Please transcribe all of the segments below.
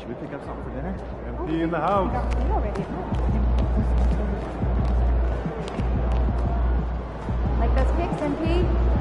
Should we pick up something for dinner? MP in the house. We got food already. Like those pics, MP?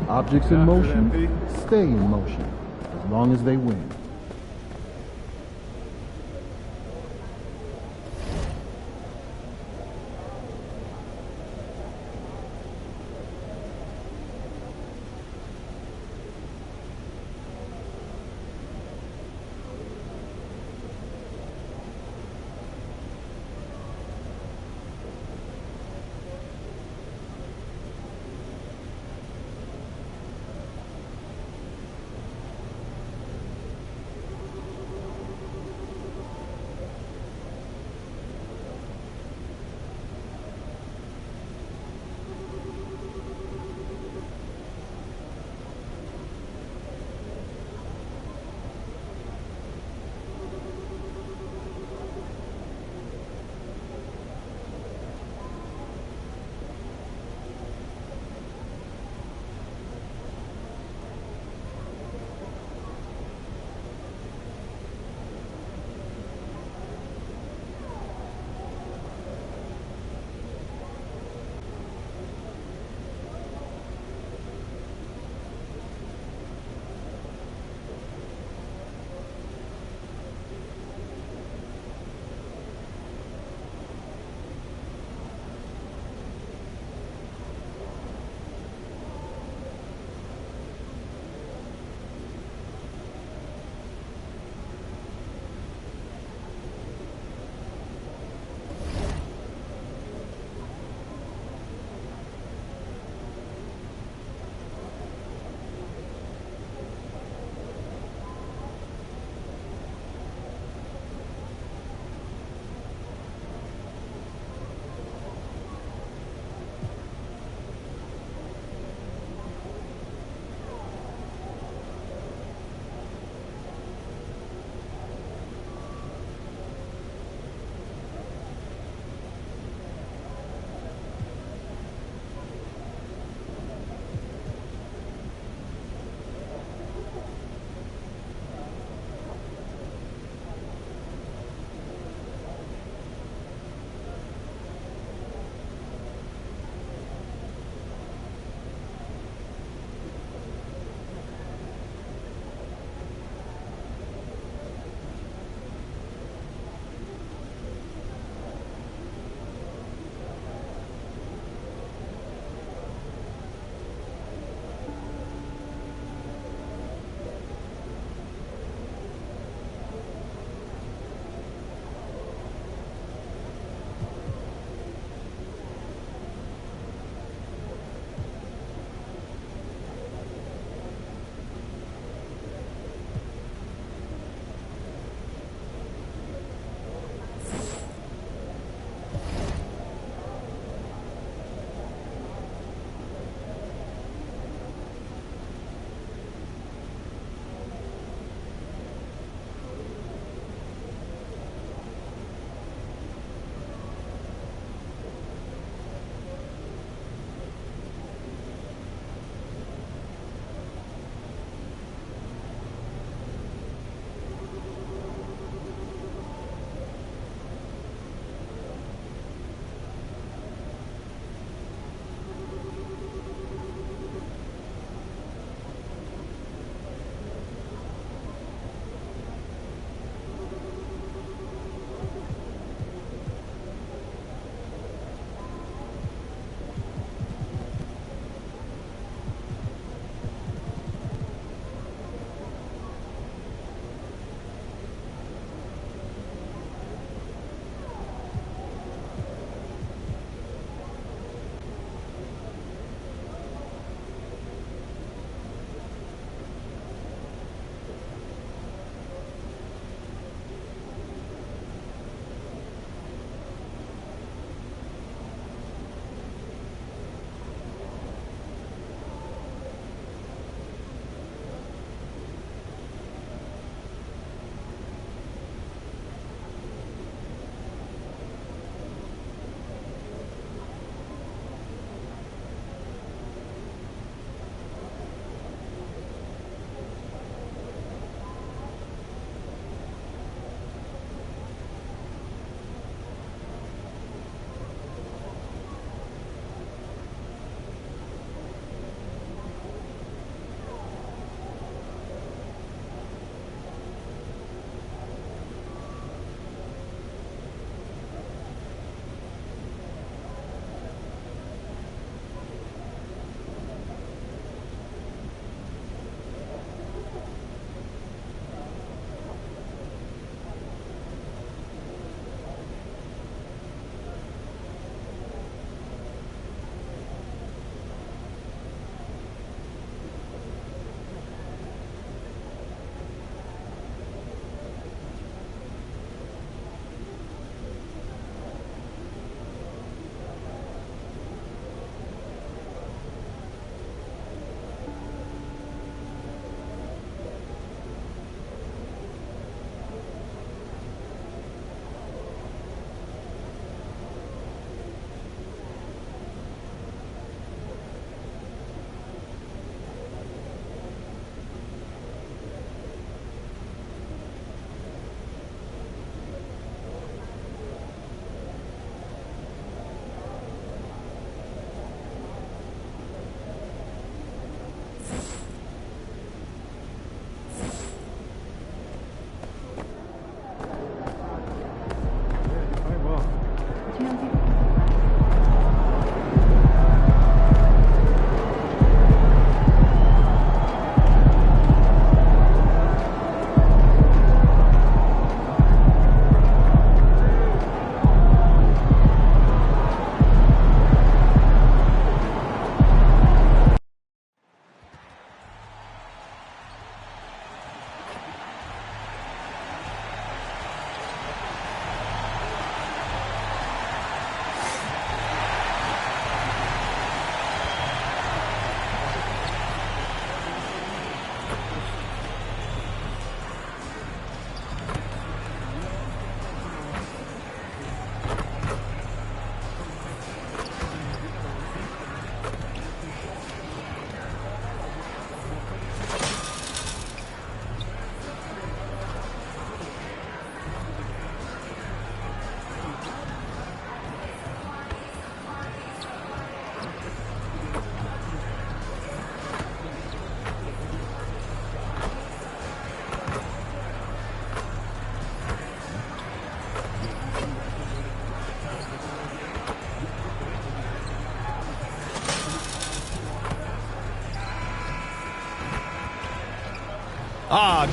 Objects in After motion MP. stay in motion as long as they win.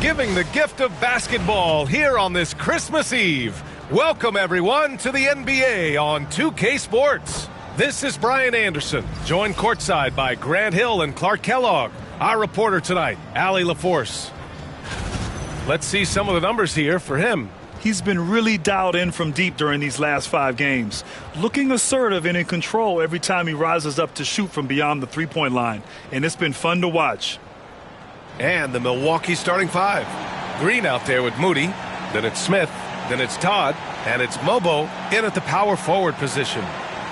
Giving the gift of basketball here on this Christmas Eve. Welcome, everyone, to the NBA on 2K Sports. This is Brian Anderson, joined courtside by Grant Hill and Clark Kellogg. Our reporter tonight, Allie LaForce. Let's see some of the numbers here for him. He's been really dialed in from deep during these last 5 games. Looking assertive and in control every time he rises up to shoot from beyond the three-point line. And it's been fun to watch. And the Milwaukee starting 5. Green out there with Moody. Then it's Smith. Then it's Todd. And it's Mobo in at the power forward position.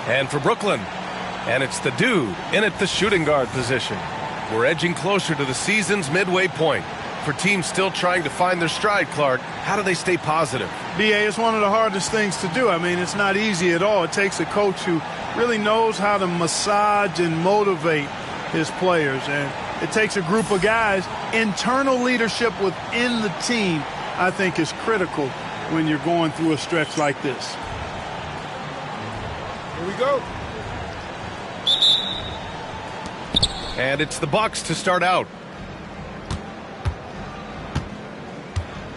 And for Brooklyn. And it's the dude in at the shooting guard position. We're edging closer to the season's midway point. For teams still trying to find their stride, Clark, how do they stay positive? BA, it's one of the hardest things to do. I mean, it's not easy at all. It takes a coach who really knows how to massage and motivate his players. And it takes a group of guys. Internal leadership within the team, I think, is critical when you're going through a stretch like this. Here we go. And it's the Bucks to start out.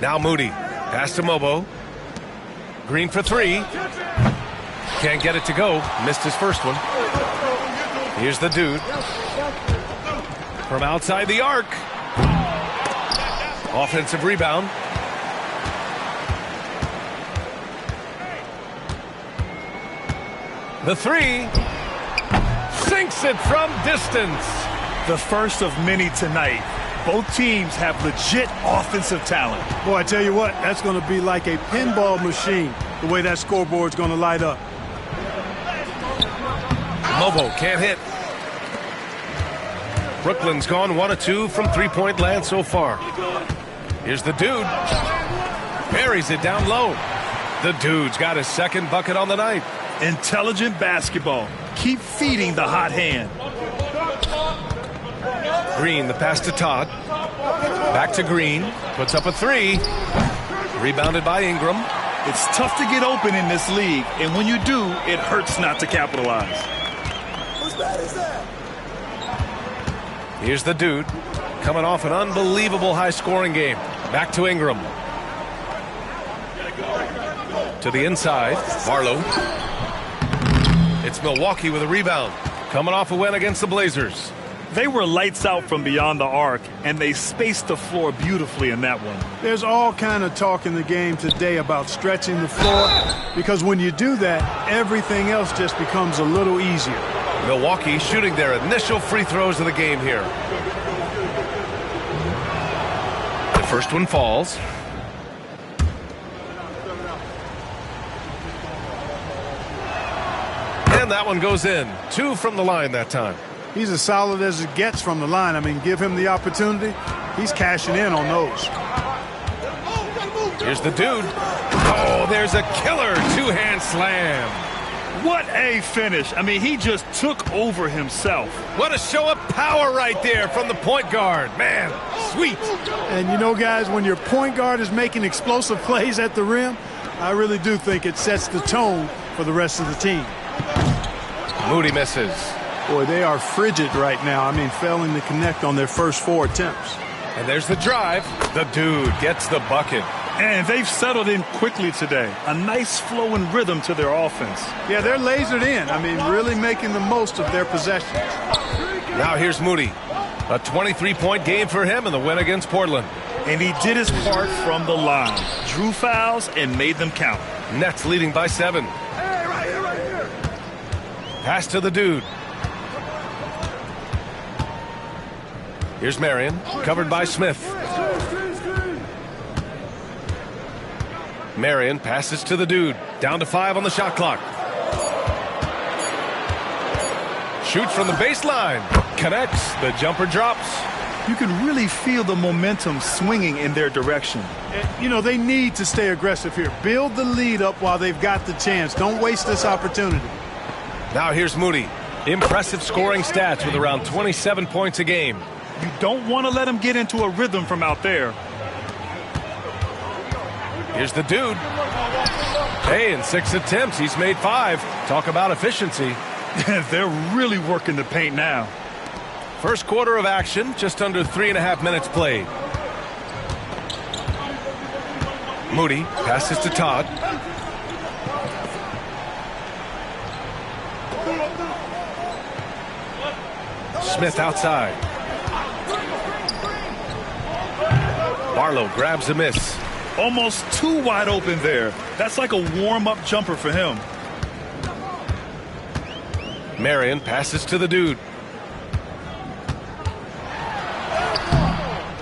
Now Moody. Pass to Mobo. Green for 3. Can't get it to go. Missed his first one. Here's the dude. From outside the arc. Offensive rebound. The 3. Sinks it from distance. The first of many tonight. Both teams have legit offensive talent. Boy, I tell you what, that's going to be like a pinball machine, the way that scoreboard's going to light up. Mobo can't hit. Brooklyn's gone 1 of 2 from three-point land so far. Here's the dude. Buries it down low. The dude's got his second bucket on the night. Intelligent basketball. Keep feeding the hot hand. Green, the pass to Todd. Back to Green. Puts up a 3. Rebounded by Ingram. It's tough to get open in this league, and when you do, it hurts not to capitalize. Whose bad is that? Here's the dude. Coming off an unbelievable high-scoring game. Back to Ingram. To the inside. Barlow. It's Milwaukee with a rebound. Coming off a win against the Blazers. They were lights out from beyond the arc, and they spaced the floor beautifully in that one. There's all kind of talk in the game today about stretching the floor, because when you do that, everything else just becomes a little easier. Milwaukee shooting their initial free throws of the game here. The first one falls. And that one goes in. 2 from the line that time. He's as solid as it gets from the line. I mean, give him the opportunity. He's cashing in on those. Here's the dude. Oh, there's a killer 2-hand slam. What a finish. I mean, he just took over himself. What a show of power right there from the point guard. Man, sweet. And you know, guys, when your point guard is making explosive plays at the rim, I really do think it sets the tone for the rest of the team. Moody misses. Boy, they are frigid right now. I mean, failing to connect on their first 4 attempts. And there's the drive. The dude gets the bucket. And they've settled in quickly today. A nice flowing rhythm to their offense. Yeah, they're lasered in. I mean, really making the most of their possessions. Now here's Moody. A 23-point game for him in the win against Portland. And he did his part from the line. Drew fouls and made them count. Nets leading by 7. Pass to the dude. Here's Marion, covered by Smith. Marion passes to the dude. Down to 5 on the shot clock. Shoots from the baseline. Connects. The jumper drops. You can really feel the momentum swinging in their direction. You know, they need to stay aggressive here. Build the lead up while they've got the chance. Don't waste this opportunity. Now here's Moody. Impressive scoring stats with around 27 points a game. You don't want to let him get into a rhythm from out there. Here's the dude. Hey, in 6 attempts, he's made 5. Talk about efficiency. They're really working the paint now. First quarter of action, just under 3.5 minutes played. Moody passes to Todd. Smith outside. Barlow grabs a miss. Almost too wide open there. That's like a warm-up jumper for him. Marion passes to the dude.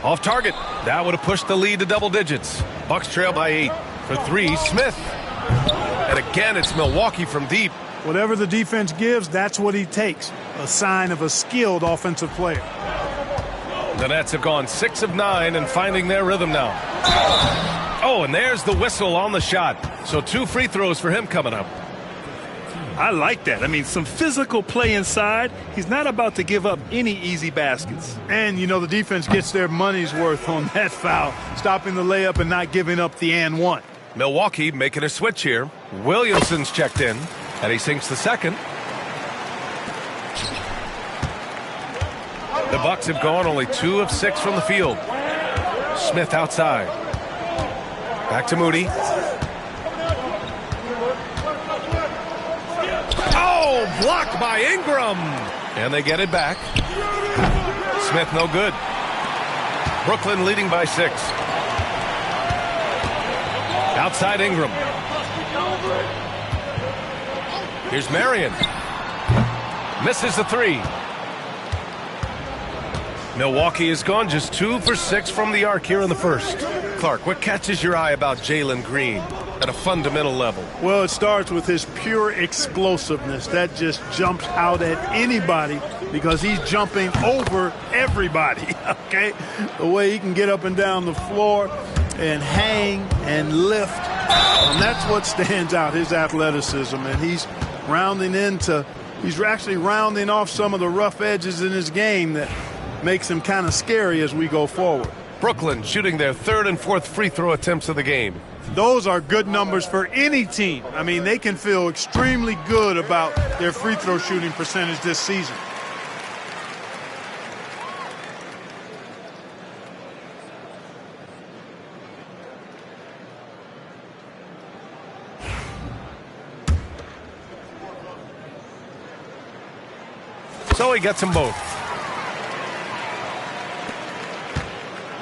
Off target. That would have pushed the lead to double digits. Bucks trail by 8. For 3, Smith. And again, it's Milwaukee from deep. Whatever the defense gives, that's what he takes. A sign of a skilled offensive player. The Nets have gone 6 of 9 and finding their rhythm now. Oh, and there's the whistle on the shot. So 2 free throws for him coming up. I like that. I mean, some physical play inside. He's not about to give up any easy baskets. And, you know, the defense gets their money's worth on that foul, stopping the layup and not giving up the and one. Milwaukee making a switch here. Williamson's checked in, and he sinks the second. The Bucks have gone only 2 of 6 from the field. Smith outside. Back to Moody. Oh, blocked by Ingram. And they get it back. Smith no good. Brooklyn leading by 6. Outside Ingram. Here's Marion. Misses the 3. Milwaukee has gone just 2 for 6 from the arc here in the first. Clark, what catches your eye about Jalen Green at a fundamental level? Well, it starts with his pure explosiveness. That just jumps out at anybody because he's jumping over everybody, okay? The way he can get up and down the floor and hang and lift. And that's what stands out, his athleticism. And he's actually rounding off some of the rough edges in his game that makes him kind of scary as we go forward. Brooklyn shooting their 3rd and 4th free throw attempts of the game. Those are good numbers for any team. I mean, they can feel extremely good about their free throw shooting percentage this season. So he gets them both.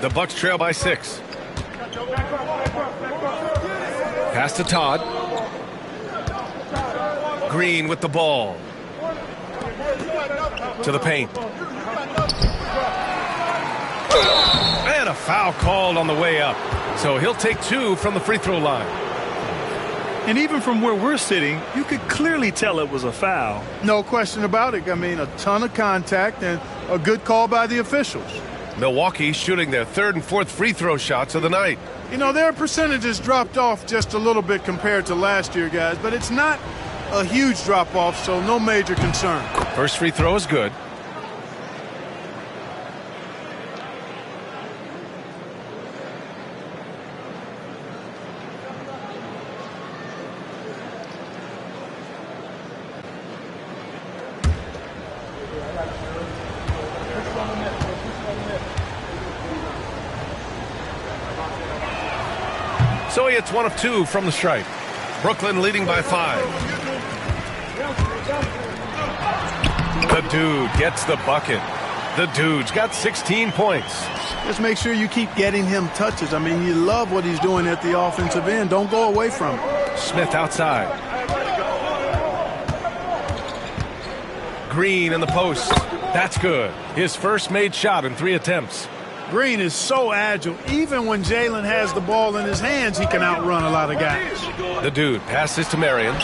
The Bucks trail by 6. Pass to Todd. Green with the ball. To the paint. And a foul called on the way up. So he'll take 2 from the free throw line. And even from where we're sitting, you could clearly tell it was a foul. No question about it. I mean, a ton of contact and a good call by the officials. Milwaukee shooting their 3rd and 4th free throw shots of the night. You know, their percentages dropped off just a little bit compared to last year, guys, but it's not a huge drop-off, so no major concern. First free throw is good. So he hits 1 of 2 from the stripe. Brooklyn leading by 5. The dude gets the bucket. The dude's got 16 points. Just make sure you keep getting him touches. I mean, you love what he's doing at the offensive end. Don't go away from him. Smith outside. Green in the post. That's good. His first made shot in 3 attempts. Green is so agile. Even when Jalen has the ball in his hands, he can outrun a lot of guys. The dude passes to Marion.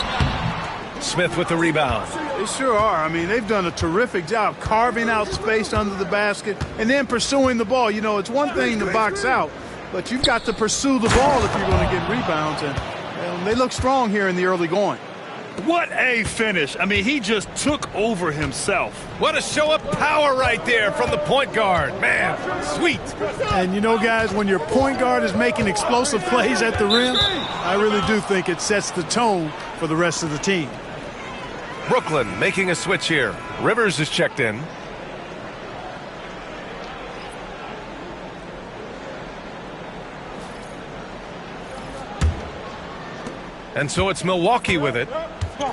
Smith with the rebound. They sure are. I mean, they've done a terrific job carving out space under the basket and then pursuing the ball. You know, it's one thing to box out, but you've got to pursue the ball if you're going to get rebounds. And they look strong here in the early going. What a finish. I mean, he just took over himself. What a show of power right there from the point guard. Man, sweet. And you know, guys, when your point guard is making explosive plays at the rim, I really do think it sets the tone for the rest of the team. Brooklyn making a switch here. Rivers is checked in. And so it's Milwaukee with it.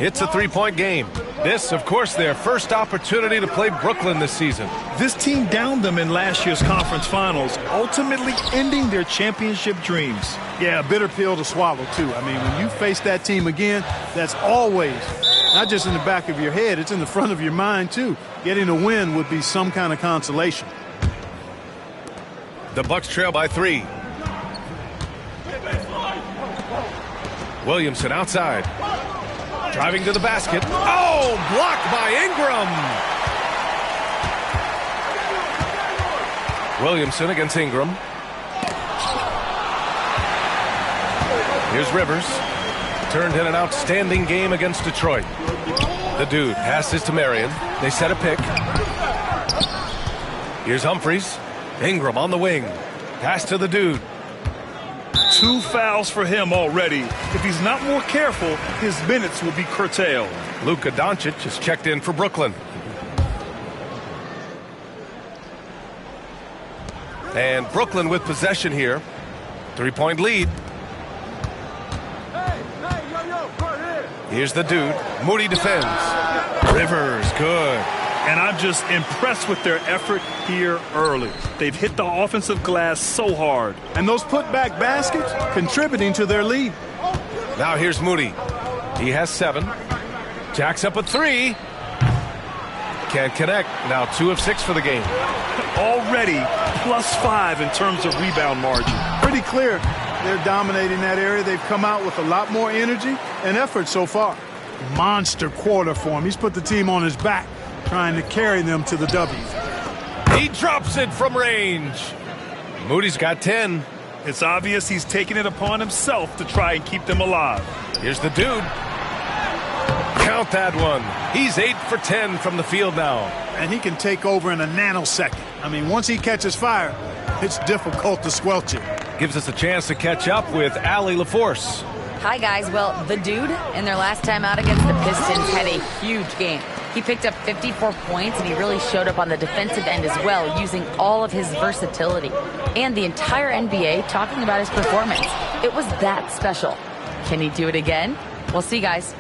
It's a three-point game. This, of course, their first opportunity to play Brooklyn this season. This team downed them in last year's conference finals, ultimately ending their championship dreams. Yeah, a bitter pill to swallow, too. I mean, when you face that team again, that's always, not just in the back of your head, it's in the front of your mind, too. Getting a win would be some kind of consolation. The Bucks trail by 3. Williamson outside. Driving to the basket. Oh, blocked by Ingram. Williamson against Ingram. Here's Rivers. Turned in an outstanding game against Detroit. The dude passes to Marion. They set a pick. Here's Humphries. Ingram on the wing. Pass to the dude. 2 fouls for him already. If he's not more careful, his minutes will be curtailed. Luka Doncic has checked in for Brooklyn. And Brooklyn with possession here. 3-point lead. Here's the dude. Moody defends. Rivers, good. And I'm just impressed with their effort here early. They've hit the offensive glass so hard. And those putback baskets contributing to their lead. Now here's Moody. He has 7. Jacks up a 3. Can't connect. Now 2 of 6 for the game. Already +5 in terms of rebound margin. Pretty clear they're dominating that area. They've come out with a lot more energy and effort so far. Monster quarter for him. He's put the team on his back, trying to carry them to the W. He drops it from range. Moody's got 10. It's obvious he's taking it upon himself to try and keep them alive. Here's the dude. Count that one. He's 8 for 10 from the field now. And he can take over in a nanosecond. I mean, once he catches fire, it's difficult to squelch it. Gives us a chance to catch up with Allie LaForce. Hi, guys. Well, the dude, in their last time out against the Pistons, had a huge game. He picked up 54 points, and he really showed up on the defensive end as well, using all of his versatility. And the entire NBA talking about his performance. It was that special. Can he do it again? We'll see, guys.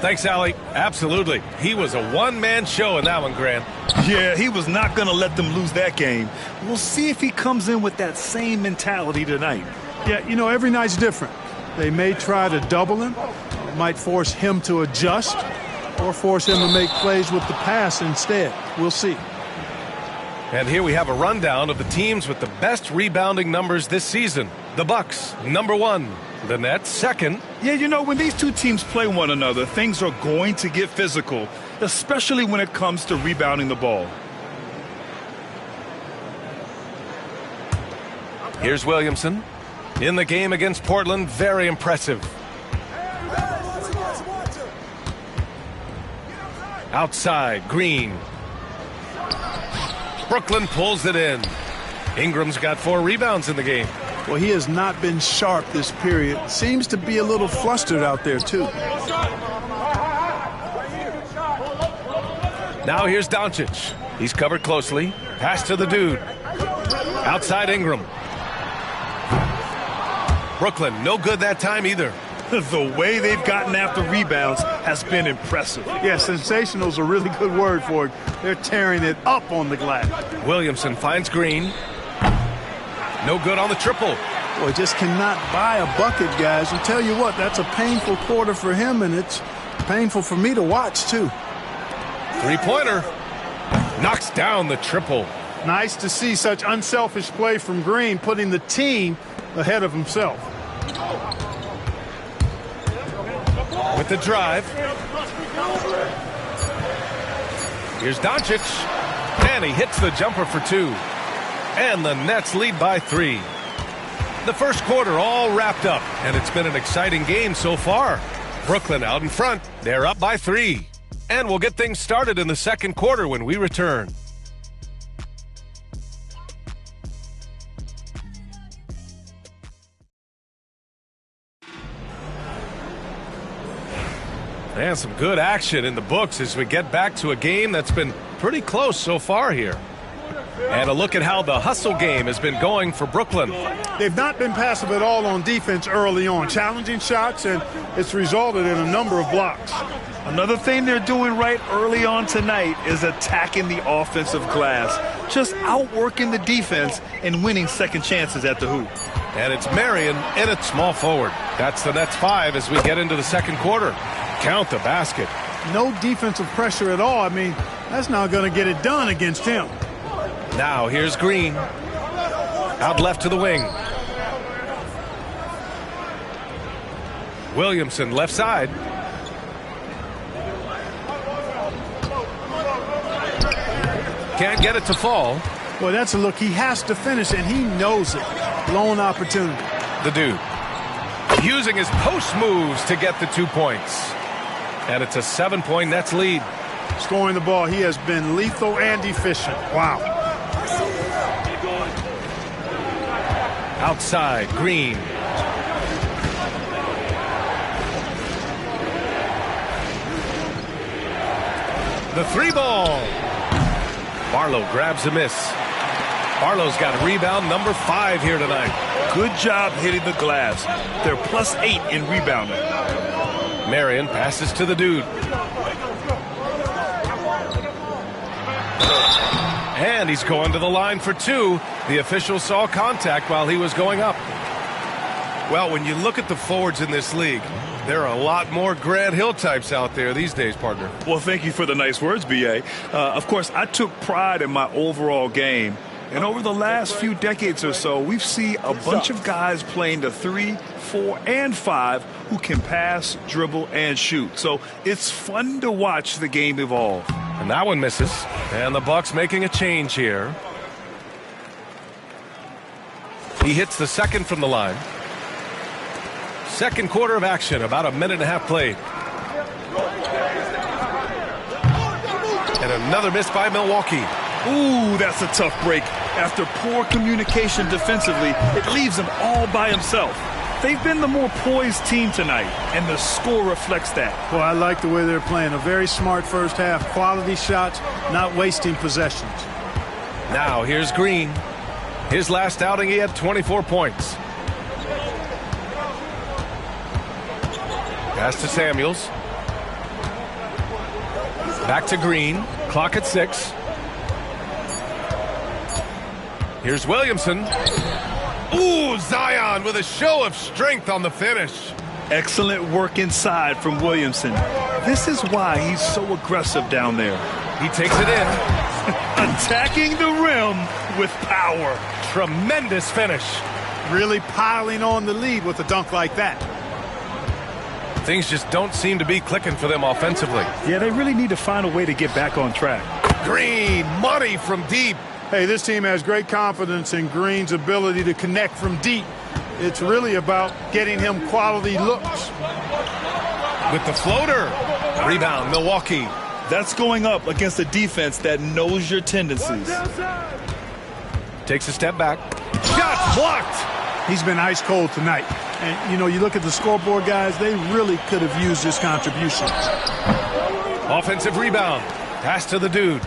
Thanks, Allie. Absolutely. He was a one-man show in that one, Grant. Yeah, he was not going to let them lose that game. We'll see if he comes in with that same mentality tonight. Yeah, you know, every night's different. They may try to double him. It might force him to adjust or force him to make plays with the pass instead. We'll see. And here we have a rundown of the teams with the best rebounding numbers this season. The Bucks, number 1. The Nets, 2nd. Yeah, you know, when these two teams play one another, things are going to get physical, especially when it comes to rebounding the ball. Here's Williamson. In the game against Portland, very impressive. Outside, Green. Brooklyn pulls it in. Ingram's got 4 rebounds in the game. Well, he has not been sharp this period. Seems to be a little flustered out there, too. Now here's Doncic. He's covered closely. Pass to the dude. Outside Ingram. Brooklyn, no good that time either. The way they've gotten after rebounds has been impressive. Yeah, sensational is a really good word for it. They're tearing it up on the glass. Williamson finds Green. No good on the triple. Boy, just cannot buy a bucket, guys. And tell you what, that's a painful quarter for him, and it's painful for me to watch, too. 3-pointer. Knocks down the triple. Nice to see such unselfish play from Green, putting the team ahead of himself. With the drive. Here's Doncic. And he hits the jumper for 2. And the Nets lead by 3. The first quarter all wrapped up, and it's been an exciting game so far. Brooklyn out in front. They're up by 3. And we'll get things started in the second quarter when we return. And some good action in the books as we get back to a game that's been pretty close so far here. And a look at how the hustle game has been going for Brooklyn. They've not been passive at all on defense early on. Challenging shots, and it's resulted in a number of blocks. Another thing they're doing right early on tonight is attacking the offensive glass. Just outworking the defense and winning second chances at the hoop. And it's Marion in at small forward. That's the Nets 5 as we get into the second quarter. Count the basket. No defensive pressure at all. I mean, that's not going to get it done against him. Now here's Green. Out left to the wing. Williamson left side. Can't get it to fall. Well, that's a look. He has to finish, and he knows it. Lone opportunity. The dude using his post moves to get the 2 points. And it's a 7-point Nets lead. Scoring the ball, he has been lethal and efficient. Wow. Outside, Green. The 3 ball. Barlow grabs a miss. Barlow's got rebound number 5 here tonight. Good job hitting the glass. They're +8 in rebounding. Marion passes to the dude. And he's going to the line for 2. The official saw contact while he was going up. Well, when you look at the forwards in this league, there are a lot more Grant Hill types out there these days, partner. Well, thank you for the nice words, B.A. Of course, I took pride in my overall game. And over the last few decades or so, we've seen a bunch of guys playing the 3, 4, and 5 who can pass, dribble, and shoot. So it's fun to watch the game evolve. And that one misses. And the Bucks making a change here. He hits the second from the line. Second quarter of action, about a minute and a half played. And another miss by Milwaukee. Ooh, that's a tough break. After poor communication defensively, it leaves him all by himself. They've been the more poised team tonight, and the score reflects that. Well, I like the way they're playing. A very smart first half. Quality shots, not wasting possessions. Now here's Green. His last outing, he had 24 points. Pass to Samuels. Back to Green. Clock at 6. Here's Williamson. Ooh, Zion with a show of strength on the finish. Excellent work inside from Williamson. This is why he's so aggressive down there. He takes it in. Attacking the rim with power. Tremendous finish. Really piling on the lead with a dunk like that. Things just don't seem to be clicking for them offensively. Yeah, they really need to find a way to get back on track. Green, money from deep. Hey, this team has great confidence in Green's ability to connect from deep. It's really about getting him quality looks. With the floater. Rebound, Milwaukee. That's going up against a defense that knows your tendencies. Takes a step back. Shot blocked. He's been ice cold tonight. And, you know, you look at the scoreboard, guys, they really could have used his contribution. Offensive rebound. Pass to the dude.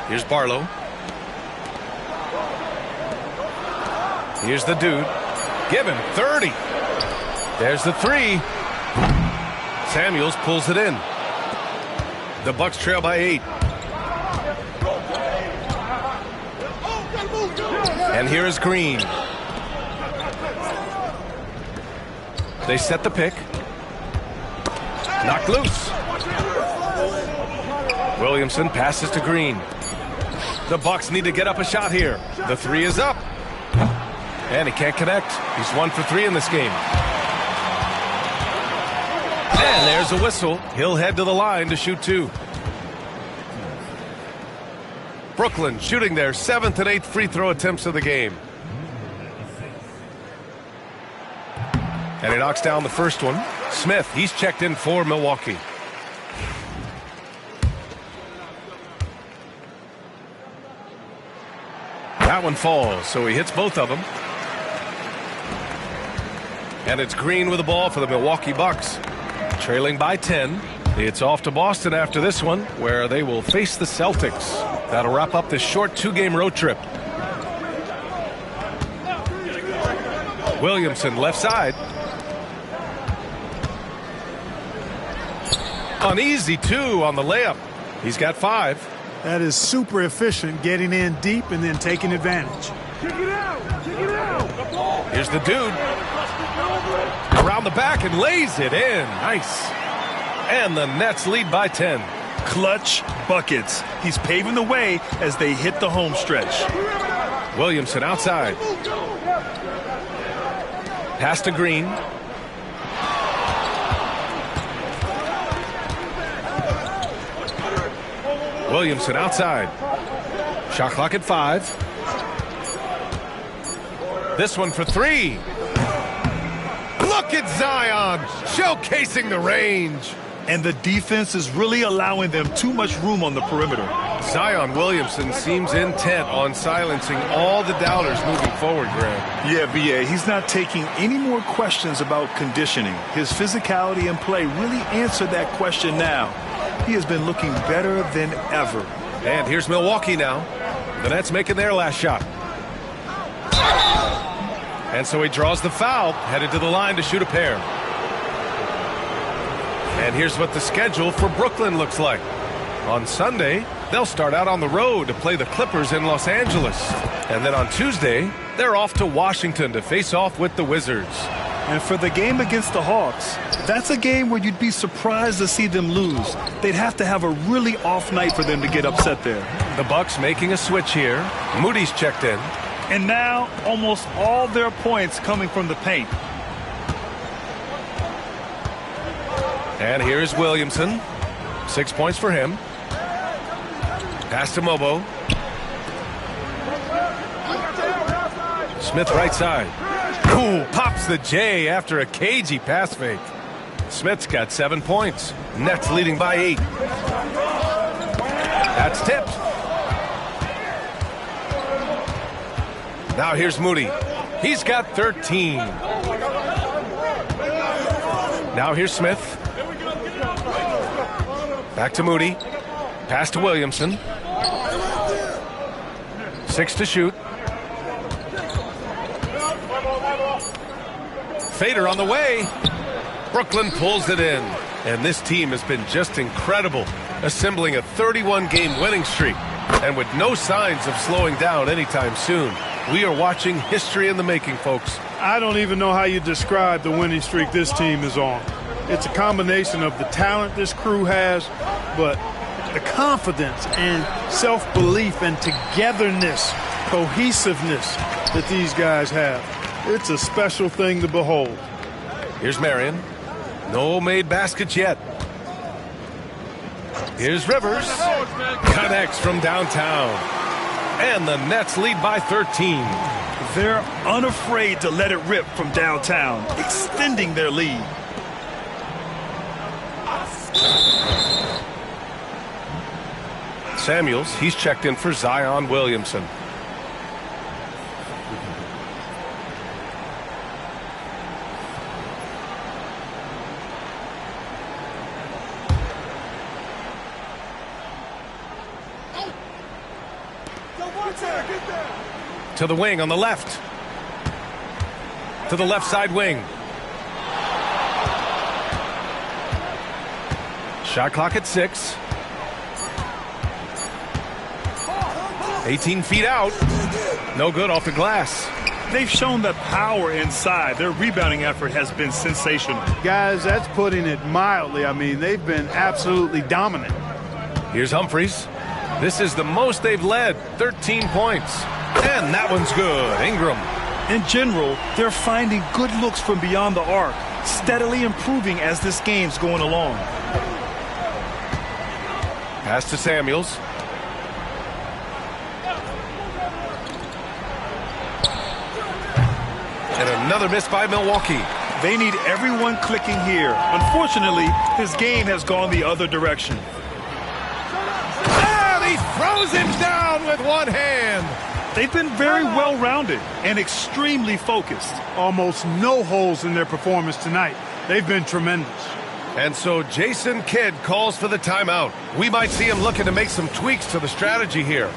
Here's Barlow. Here's the dude. Give him 30. There's the 3. Samuels pulls it in. The Bucks trail by 8. And here is Green. They set the pick. Knocked loose. Williamson passes to Green. The Bucks need to get up a shot here. The 3 is up. And he can't connect. He's 1 for 3 in this game. And there's a whistle. He'll head to the line to shoot 2. Brooklyn shooting their 7th and 8th free throw attempts of the game. And he knocks down the first one. Smith, he's checked in for Milwaukee. That one falls, so he hits both of them. And it's Green with the ball for the Milwaukee Bucks. Trailing by 10. It's off to Boston after this one, where they will face the Celtics. That'll wrap up this short 2-game road trip. Williamson left side. An easy 2 on the layup. He's got 5. That is super efficient, getting in deep and then taking advantage. Here's the dude. Around the back and lays it in. Nice. And the Nets lead by 10. Clutch buckets. He's paving the way as they hit the home stretch. Williamson outside. Pass to Green. Williamson outside. Shot clock at 5. This one for 3. Look at Zion showcasing the range. And the defense is really allowing them too much room on the perimeter. Zion Williamson seems intent on silencing all the doubters moving forward, Graham. Yeah, B.A., he's not taking any more questions about conditioning. His physicality and play really answered that question now. He has been looking better than ever. And here's Milwaukee now. The Nets making their last shot. And so he draws the foul, headed to the line to shoot a pair. And here's what the schedule for Brooklyn looks like. On Sunday, they'll start out on the road to play the Clippers in Los Angeles. And then on Tuesday, they're off to Washington to face off with the Wizards. And for the game against the Hawks, that's a game where you'd be surprised to see them lose. They'd have to have a really off night for them to get upset there. The Bucks making a switch here. Moody's checked in. And now almost all their points coming from the paint. And here's Williamson. 6 points for him. Pass to Mobo. Smith right side. Ooh, pops the J after a cagey pass fake. Smith's got 7 points. Nets leading by 8. That's tipped. Now here's Moody. He's got 13. Now here's Smith. Back to Moody. Pass to Williamson. 6 to shoot. Fader on the way. Brooklyn pulls it in. And this team has been just incredible, assembling a 31-game winning streak. And with no signs of slowing down anytime soon. We are watching history in the making, folks. I don't even know how you describe the winning streak this team is on. It's a combination of the talent this crew has, but the confidence and self-belief and togetherness, cohesiveness that these guys have. It's a special thing to behold. Here's Marion. No made baskets yet. Here's Rivers. Connects from downtown. And the Nets lead by 13. They're unafraid to let it rip from downtown, extending their lead. Samuels, he's checked in for Zion Williamson. To the wing on the left. To the left side wing. Shot clock at 6. 18 feet out. No good off the glass. They've shown the power inside. Their rebounding effort has been sensational. Guys, that's putting it mildly. I mean, they've been absolutely dominant. Here's Humphries. This is the most they've led, 13 points. And that one's good. Ingram. In general, they're finding good looks from beyond the arc, steadily improving as this game's going along. Pass to Samuels. And another miss by Milwaukee. They need everyone clicking here. Unfortunately, his game has gone the other direction. And he throws him down with one hand. They've been very well-rounded and extremely focused. Almost no holes in their performance tonight. They've been tremendous. And so Jason Kidd calls for the timeout. We might see him looking to make some tweaks to the strategy here.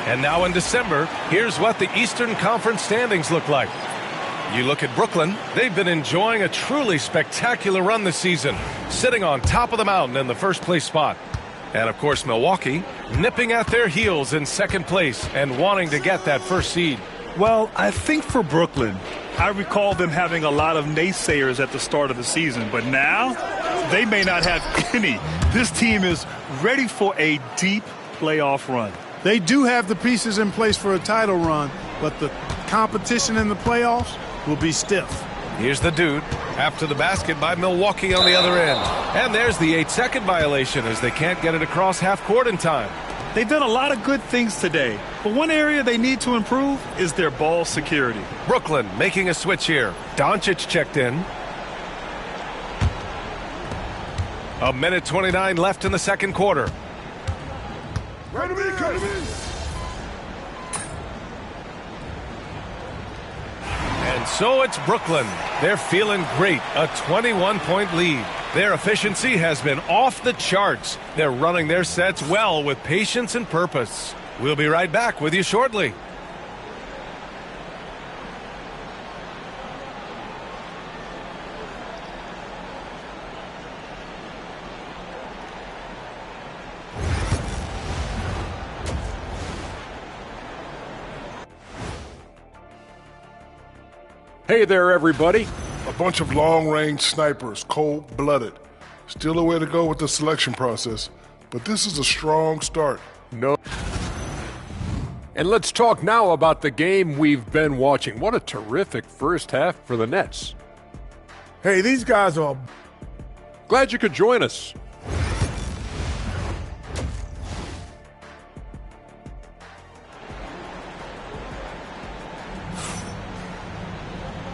And now in December, here's what the Eastern Conference standings look like. You look at Brooklyn, they've been enjoying a truly spectacular run this season, sitting on top of the mountain in the first place spot. And of course, Milwaukee, nipping at their heels in second place and wanting to get that first seed. Well, I think for Brooklyn, I recall them having a lot of naysayers at the start of the season, but now they may not have any. This team is ready for a deep playoff run. They do have the pieces in place for a title run, but the competition in the playoffs will be stiff. Here's the dude after the basket by Milwaukee on the other end. And there's the 8-second violation as they can't get it across half court in time. They've done a lot of good things today, but one area they need to improve is their ball security. Brooklyn making a switch here. Doncic checked in. 1:29 left in the second quarter. And so it's Brooklyn. They're feeling great. A 21-point lead. Their efficiency has been off the charts. They're running their sets well with patience and purpose. We'll be right back with you shortly. Hey there, everybody. A bunch of long-range snipers, cold-blooded. Still a way to go with the selection process, but this is a strong start. No. And let's talk now about the game we've been watching. What a terrific first half for the Nets. Hey, these guys are... Glad you could join us.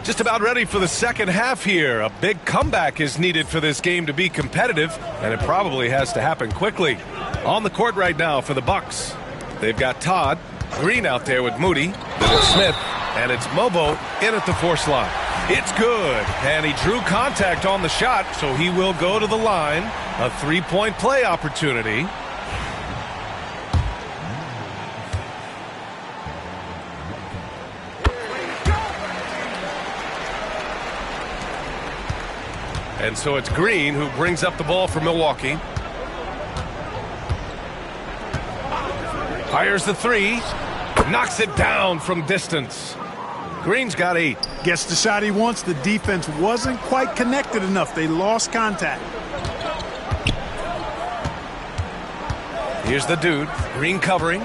Just about ready for the second half here. A big comeback is needed for this game to be competitive, and it probably has to happen quickly. On the court right now for the Bucks, they've got Todd, Green out there with Moody, then it's Smith, and it's Mobo in at the 4 slot. It's good, and he drew contact on the shot, so he will go to the line. A 3-point play opportunity. And so it's Green who brings up the ball for Milwaukee. Fires the 3. Knocks it down from distance. Green's got 8. Gets the shot he wants. The defense wasn't quite connected enough. They lost contact. Here's the dude. Green covering.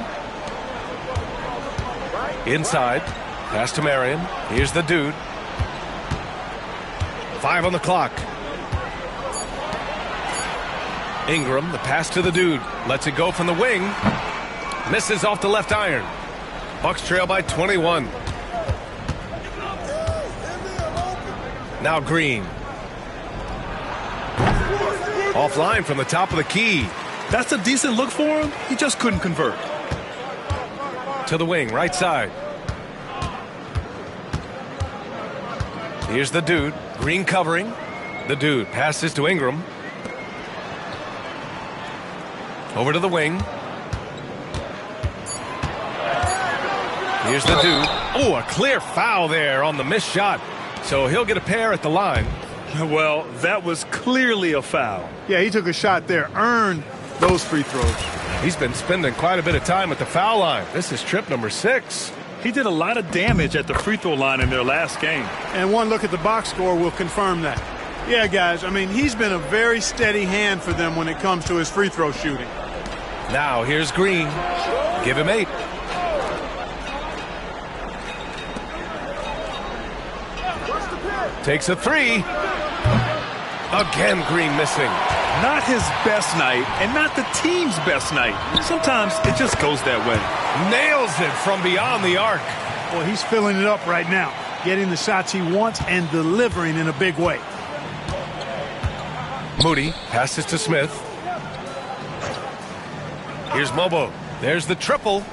Inside. Pass to Marion. Here's the dude. 5 on the clock. Ingram, the pass to the dude. Lets it go from the wing. Misses off the left iron. Bucks trail by 21. Now Green. Offline from the top of the key. That's a decent look for him. He just couldn't convert. To the wing, right side. Here's the dude. Green covering. The dude passes to Ingram. Over to the wing. Here's the dude. Oh, a clear foul there on the missed shot. So he'll get a pair at the line. Well, that was clearly a foul. Yeah, he took a shot there, earned those free throws. He's been spending quite a bit of time at the foul line. This is trip number 6. He did a lot of damage at the free throw line in their last game. And one look at the box score will confirm that. Yeah, guys, I mean, he's been a very steady hand for them when it comes to his free throw shooting. Now here's Green. Give him 8. Takes a 3. Again, Green missing. Not his best night and not the team's best night. Sometimes it just goes that way. Nails it from beyond the arc. Well, he's filling it up right now, getting the shots he wants and delivering in a big way. Moody passes to Smith. Here's Mobo. There's the triple.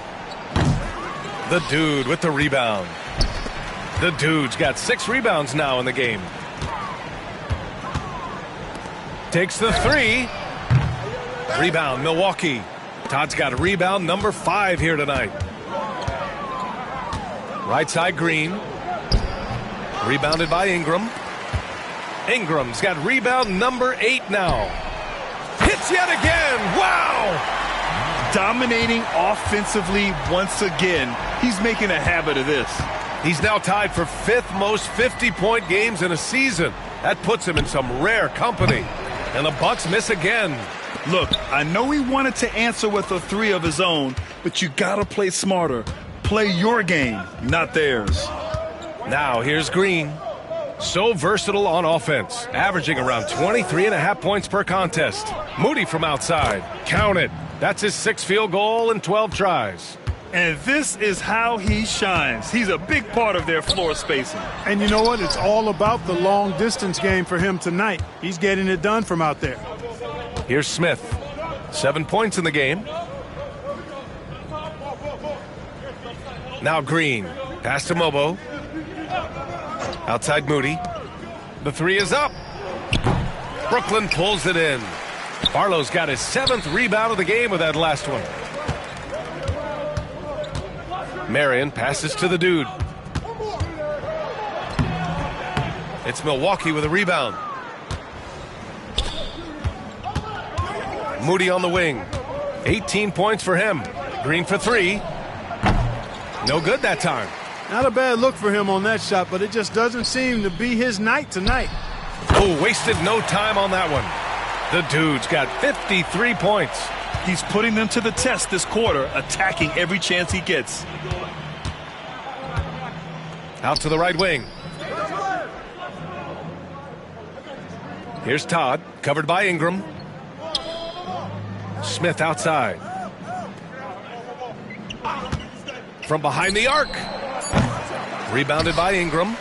The dude with the rebound. The dude's got 6 rebounds now in the game. Takes the 3. Rebound, Milwaukee. Todd's got a rebound number 5 here tonight. Right side, Green. Rebounded by Ingram. Ingram's got rebound number 8 now. Hits yet again. Wow! Dominating offensively once again. He's making a habit of this. He's now tied for 5th most 50-point games in a season. That puts him in some rare company. And the Bucks miss again. Look, I know he wanted to answer with a 3 of his own, but you gotta play smarter. Play your game, not theirs. Now here's Green. So versatile on offense, averaging around 23.5 points per contest. Moody from outside. Count it. That's his 6th field goal in 12 tries. And this is how he shines. He's a big part of their floor spacing. And you know what? It's all about the long distance game for him tonight. He's getting it done from out there. Here's Smith. 7 points in the game. Now Green. Pass to Mobo. Outside Moody. The 3 is up. Brooklyn pulls it in. Barlow's got his 7th rebound of the game with that last one. Marion passes to the dude. It's Milwaukee with a rebound. Moody on the wing. 18 points for him. Green for 3. No good that time. Not a bad look for him on that shot, but it just doesn't seem to be his night tonight. Oh, wasted no time on that one. The dude's got 53 points. He's putting them to the test this quarter, attacking every chance he gets. Out to the right wing. Here's Todd, covered by Ingram. Smith outside. From behind the arc. Rebounded by Ingram.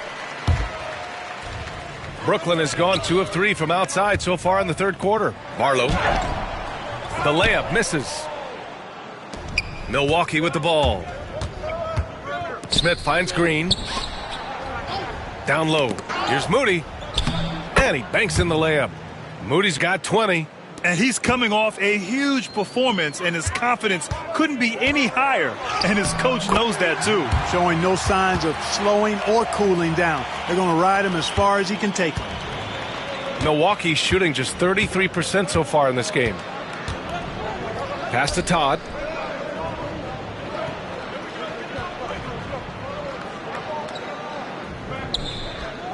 Brooklyn has gone 2 of 3 from outside so far in the 3rd quarter. Barlow. The layup misses. Milwaukee with the ball. Smith finds Green. Down low. Here's Moody. And he banks in the layup. Moody's got 20. And he's coming off a huge performance, and his confidence couldn't be any higher. And his coach knows that, too. Showing no signs of slowing or cooling down. They're going to ride him as far as he can take him. Milwaukee's shooting just 33% so far in this game. Pass to Todd.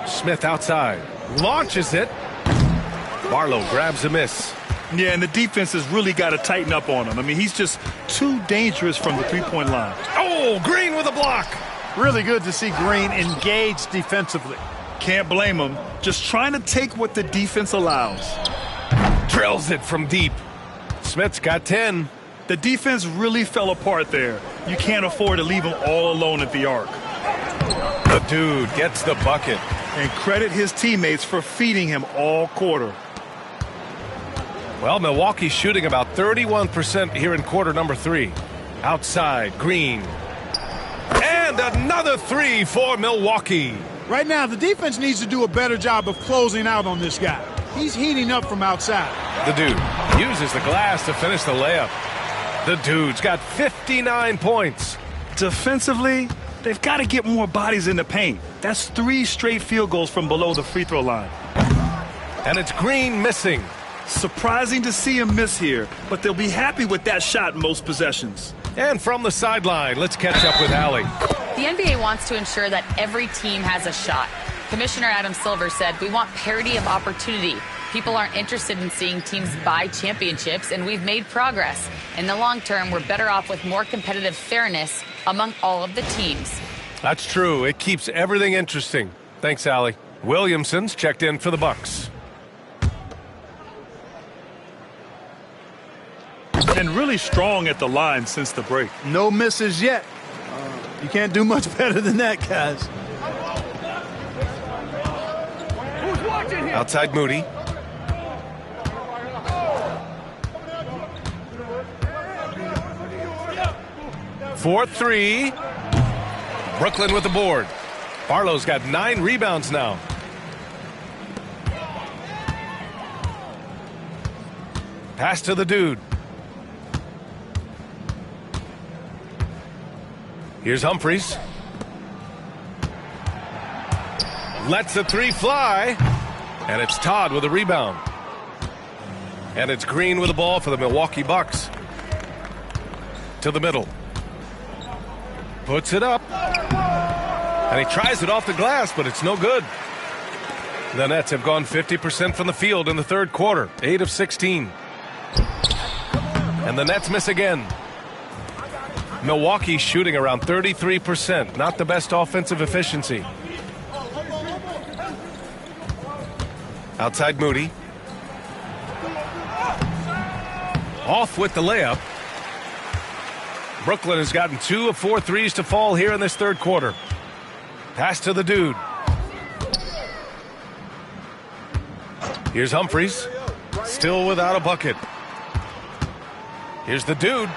Smith outside. Launches it. Barlow grabs a miss. Yeah, and the defense has really got to tighten up on him. I mean, he's just too dangerous from the three-point line. Oh, Green with a block. Really good to see Green engaged defensively. Can't blame him. Just trying to take what the defense allows. Drills it from deep. Smith's got 10. The defense really fell apart there. You can't afford to leave him all alone at the arc. The dude gets the bucket. And credit his teammates for feeding him all quarter. Well, Milwaukee's shooting about 31% here in quarter number 3. Outside, Green. And another 3 for Milwaukee. Right now, the defense needs to do a better job of closing out on this guy. He's heating up from outside. The dude Uses the glass to finish the layup. The dude's got 59 points. Defensively, they've got to get more bodies in the paint. That's 3 straight field goals from below the free throw line. And it's Green missing. Surprising to see him miss here, but they'll be happy with that shot in most possessions. And from the sideline, let's catch up with Allie. The NBA wants to ensure that every team has a shot. Commissioner Adam Silver said, "We want parity of opportunity. People aren't interested in seeing teams buy championships, and we've made progress. In the long term, we're better off with more competitive fairness among all of the teams." That's true. It keeps everything interesting. Thanks, Allie. Williamson's checked in for the Bucks. And really strong at the line since the break. No misses yet. You can't do much better than that, guys. Outside Moody. For 3. Brooklyn with the board. Barlow's got 9 rebounds now. Pass to the dude. Here's Humphries. Lets the 3 fly. And it's Todd with a rebound. And it's Green with the ball for the Milwaukee Bucks. To the middle. Puts it up. And he tries it off the glass, but it's no good. The Nets have gone 50% from the field in the third quarter. 8 of 16. And the Nets miss again. Milwaukee shooting around 33%. Not the best offensive efficiency. Outside Moody. Off with the layup. Brooklyn has gotten 2 of 4 threes to fall here in this third quarter. Pass to the dude. Here's Humphries. Still without a bucket. Here's the dude.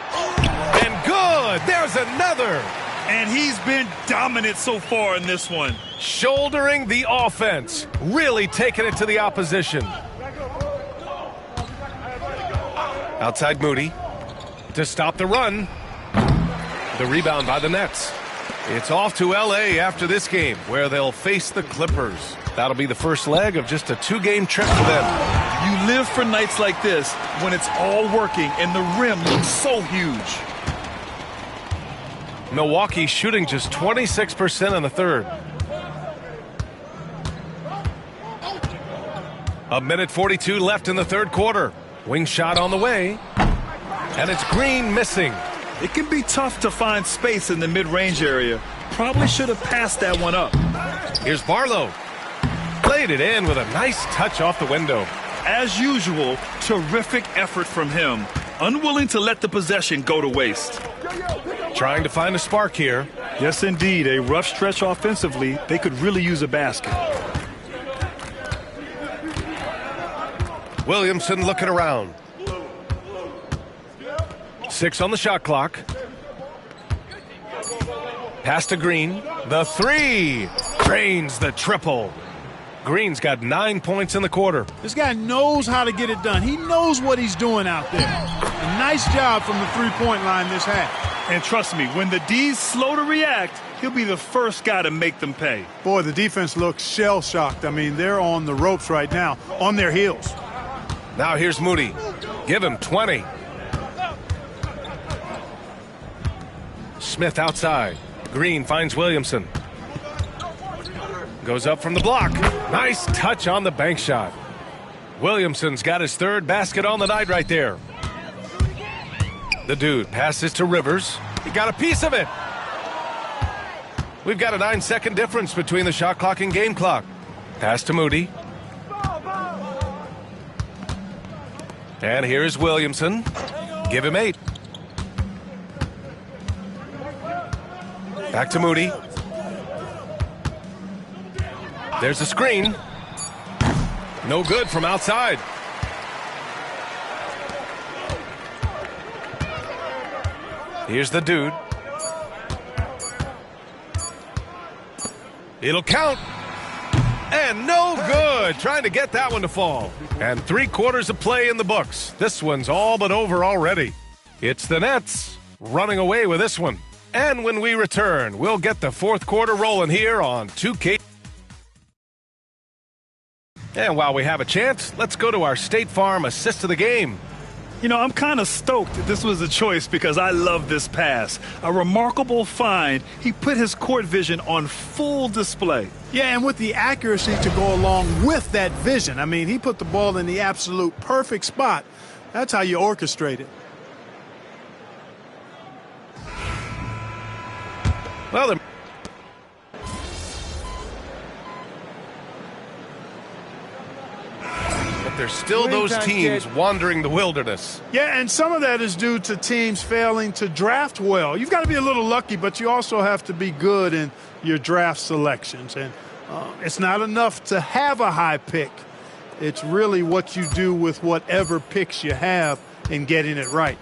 And good! There's another! And he's been dominant so far in this one. Shouldering the offense. Really taking it to the opposition. Outside Moody. To stop the run. The rebound by the Nets. It's off to L.A. after this game, where they'll face the Clippers. That'll be the first leg of just a 2-game trip for them. You live for nights like this when it's all working and the rim looks so huge. Milwaukee shooting just 26% in the third. A minute 42 left in the third quarter. Wing shot on the way. And it's Green missing. It can be tough to find space in the mid-range area. Probably should have passed that one up. Here's Barlow. Played it in with a nice touch off the window. As usual, terrific effort from him. Unwilling to let the possession go to waste. Trying to find a spark here. Yes, indeed. A rough stretch offensively. They could really use a basket. Williamson looking around. 6 on the shot clock. Pass to Green. The 3. Drains the triple. Green's got 9 points in the quarter. This guy knows how to get it done. He knows what he's doing out there. A nice job from the three-point line this half. And trust me, when the D's slow to react, he'll be the first guy to make them pay. Boy, the defense looks shell-shocked. I mean, they're on the ropes right now, on their heels. Now here's Moody. Give him 20. Smith outside. Green finds Williamson. Goes up from the block. Nice touch on the bank shot. Williamson's got his third basket on the night right there. The dude passes to Rivers. He got a piece of it. We've got a 9-second difference between the shot clock and game clock. Pass to Moody. And here's Williamson. Give him 8. Back to Moody. There's a screen. No good from outside. Here's the dude. It'll count. And no good. Trying to get that one to fall. And 3/4 of play in the books. This one's all but over already. It's the Nets running away with this one. And when we return, we'll get the fourth quarter rolling here on 2K. And while we have a chance, let's go to our State Farm assist of the game. You know, I'm kind of stoked that this was a choice because I love this pass. A remarkable find. He put his court vision on full display. Yeah, and with the accuracy to go along with that vision. I mean, he put the ball in the absolute perfect spot. That's how you orchestrate it. Well, there's still those teams wandering the wilderness. Yeah, and some of that is due to teams failing to draft well. You've got to be a little lucky, but you also have to be good in your draft selections. And it's not enough to have a high pick. It's really what you do with whatever picks you have and getting it right.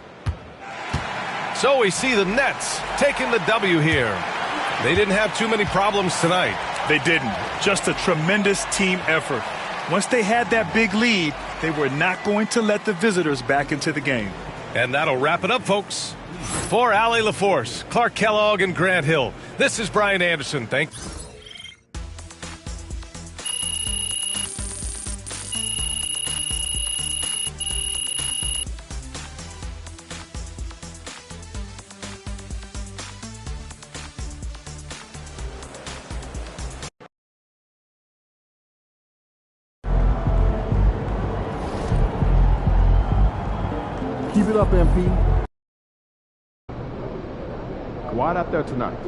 So we see the Nets taking the W here. They didn't have too many problems tonight. They didn't. Just a tremendous team effort. Once they had that big lead, they were not going to let the visitors back into the game. And that'll wrap it up, folks. For Allie LaForce, Clark Kellogg, and Grant Hill, this is Brian Anderson. Thanks. Keep it up, MP. Go out there tonight.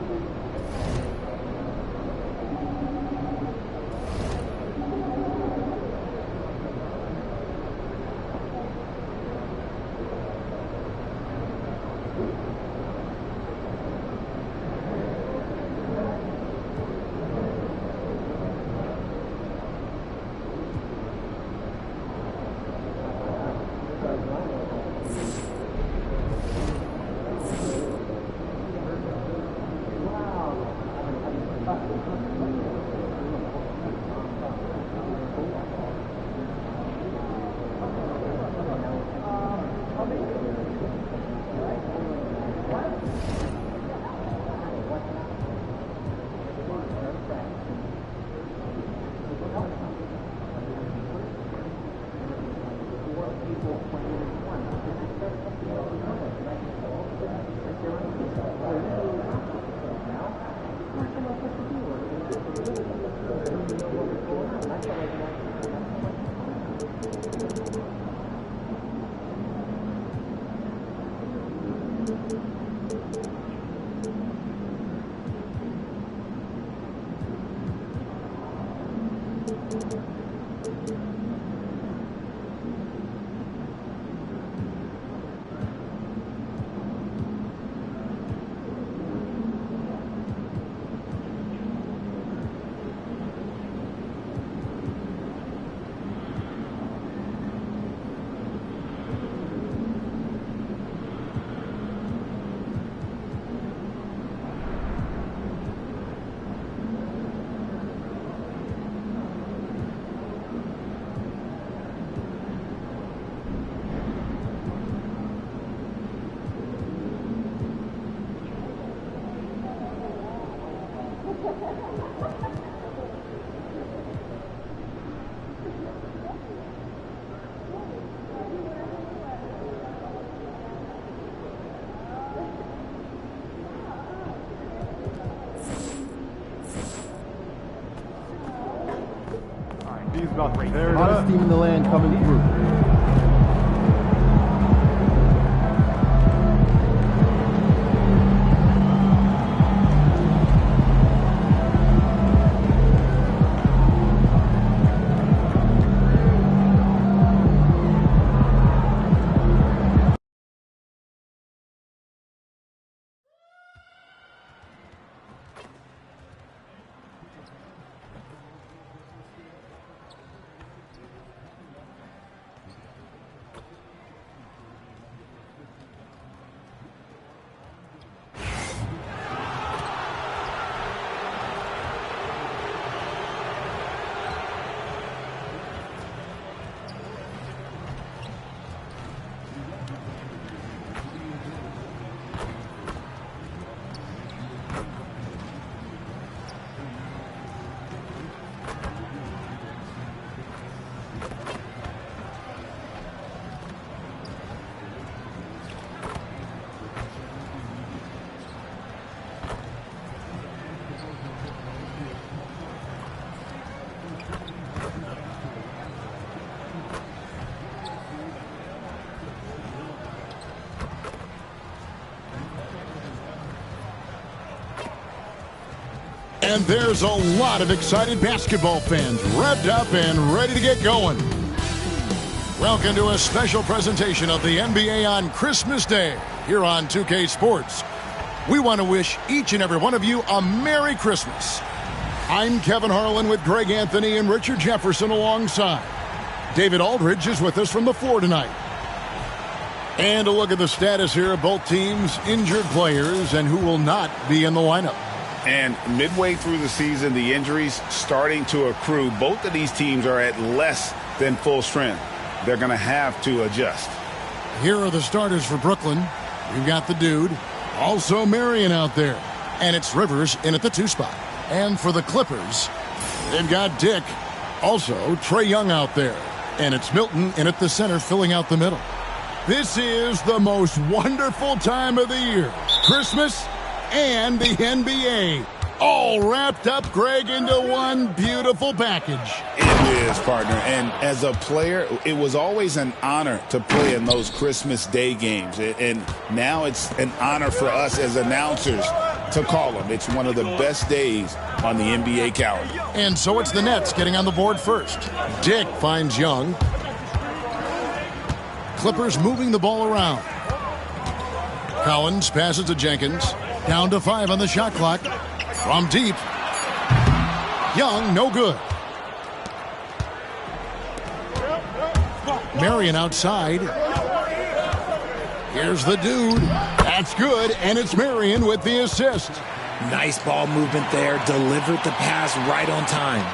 Hottest team in the land coming through. And there's a lot of excited basketball fans revved up and ready to get going. Welcome to a special presentation of the NBA on Christmas Day here on 2K Sports. We want to wish each and every one of you a Merry Christmas. I'm Kevin Harlan with Greg Anthony and Richard Jefferson alongside. David Aldridge is with us from the floor tonight. And a look at the status here of both teams' injured players and who will not be in the lineup. And midway through the season, the injuries starting to accrue. Both of these teams are at less than full strength. They're going to have to adjust. Here are the starters for Brooklyn. We've got the dude, also Marion out there. And it's Rivers in at the 2 spot. And for the Clippers, they've got Dick, also Trae Young out there. And it's Milton in at the center filling out the middle. This is the most wonderful time of the year. Christmas and the NBA. All wrapped up, Greg, into one beautiful package. It is, partner. And as a player, it was always an honor to play in those Christmas Day games. And now it's an honor for us as announcers to call them. It's one of the best days on the NBA calendar. And so it's the Nets getting on the board first. Dick finds Young. Clippers moving the ball around. Collins passes to Jenkins. Down to 5 on the shot clock. From deep. Young, no good. Marion outside. Here's the dude. That's good, and it's Marion with the assist. Nice ball movement there. Delivered the pass right on time.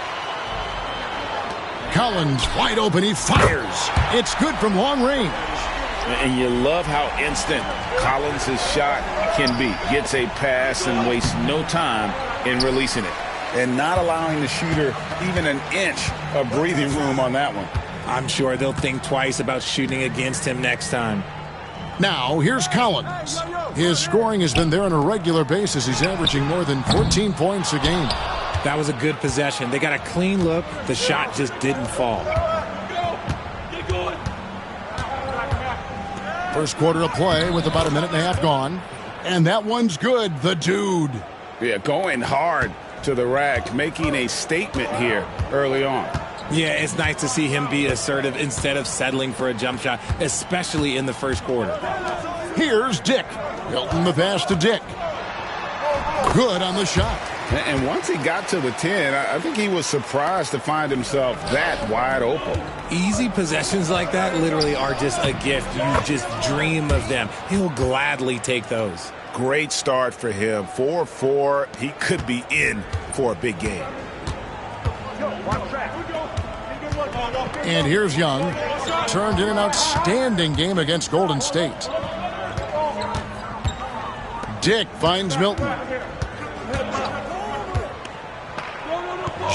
Collins wide open. He fires. It's good from long range. And you love how instant Collins' shot can be. Gets a pass and wastes no time in releasing it. And not allowing the shooter even an inch of breathing room on that one. I'm sure they'll think twice about shooting against him next time. Now, here's Collins. His scoring has been there on a regular basis. He's averaging more than 14 points a game. That was a good possession. They got a clean look. The shot just didn't fall. First quarter of play with about a minute and a half gone. And that one's good. The dude. Yeah, going hard to the rack, making a statement here early on. Yeah, it's nice to see him be assertive instead of settling for a jump shot, especially in the first quarter. Here's Dick. Hilton the pass to Dick. Good on the shot. And once he got to the 10, I think he was surprised to find himself that wide open. Easy possessions like that literally are just a gift. You just dream of them. He'll gladly take those. Great start for him. 4-4. He could be in for a big game. And here's Young. Turned in an outstanding game against Golden State. Dick finds Milton.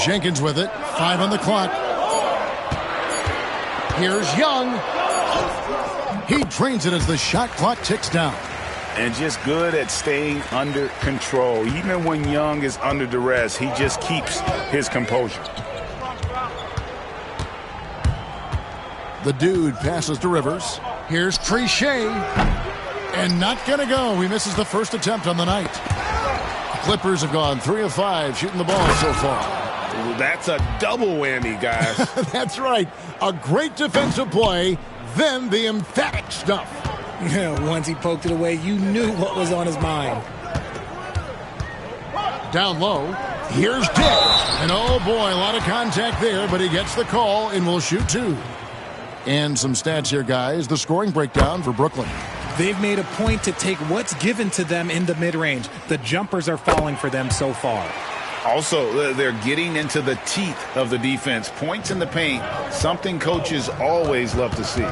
Jenkins with it. 5 on the clock. Here's Young. He drains it as the shot clock ticks down. And just good at staying under control. Even when Young is under duress, he just keeps his composure. The dude passes to Rivers. Here's Trichet. And not going to go. He misses the first attempt on the night. The Clippers have gone 3 of 5 shooting the ball so far. That's a double whammy, guys. That's right. A great defensive play, then the emphatic stuff. Once he poked it away, you knew what was on his mind. Down low, here's Dick. And oh boy, a lot of contact there, but he gets the call and will shoot 2. And some stats here, guys. The scoring breakdown for Brooklyn. They've made a point to take what's given to them in the mid-range. The jumpers are falling for them so far. Also, they're getting into the teeth of the defense. Points in the paint, something coaches always love to see.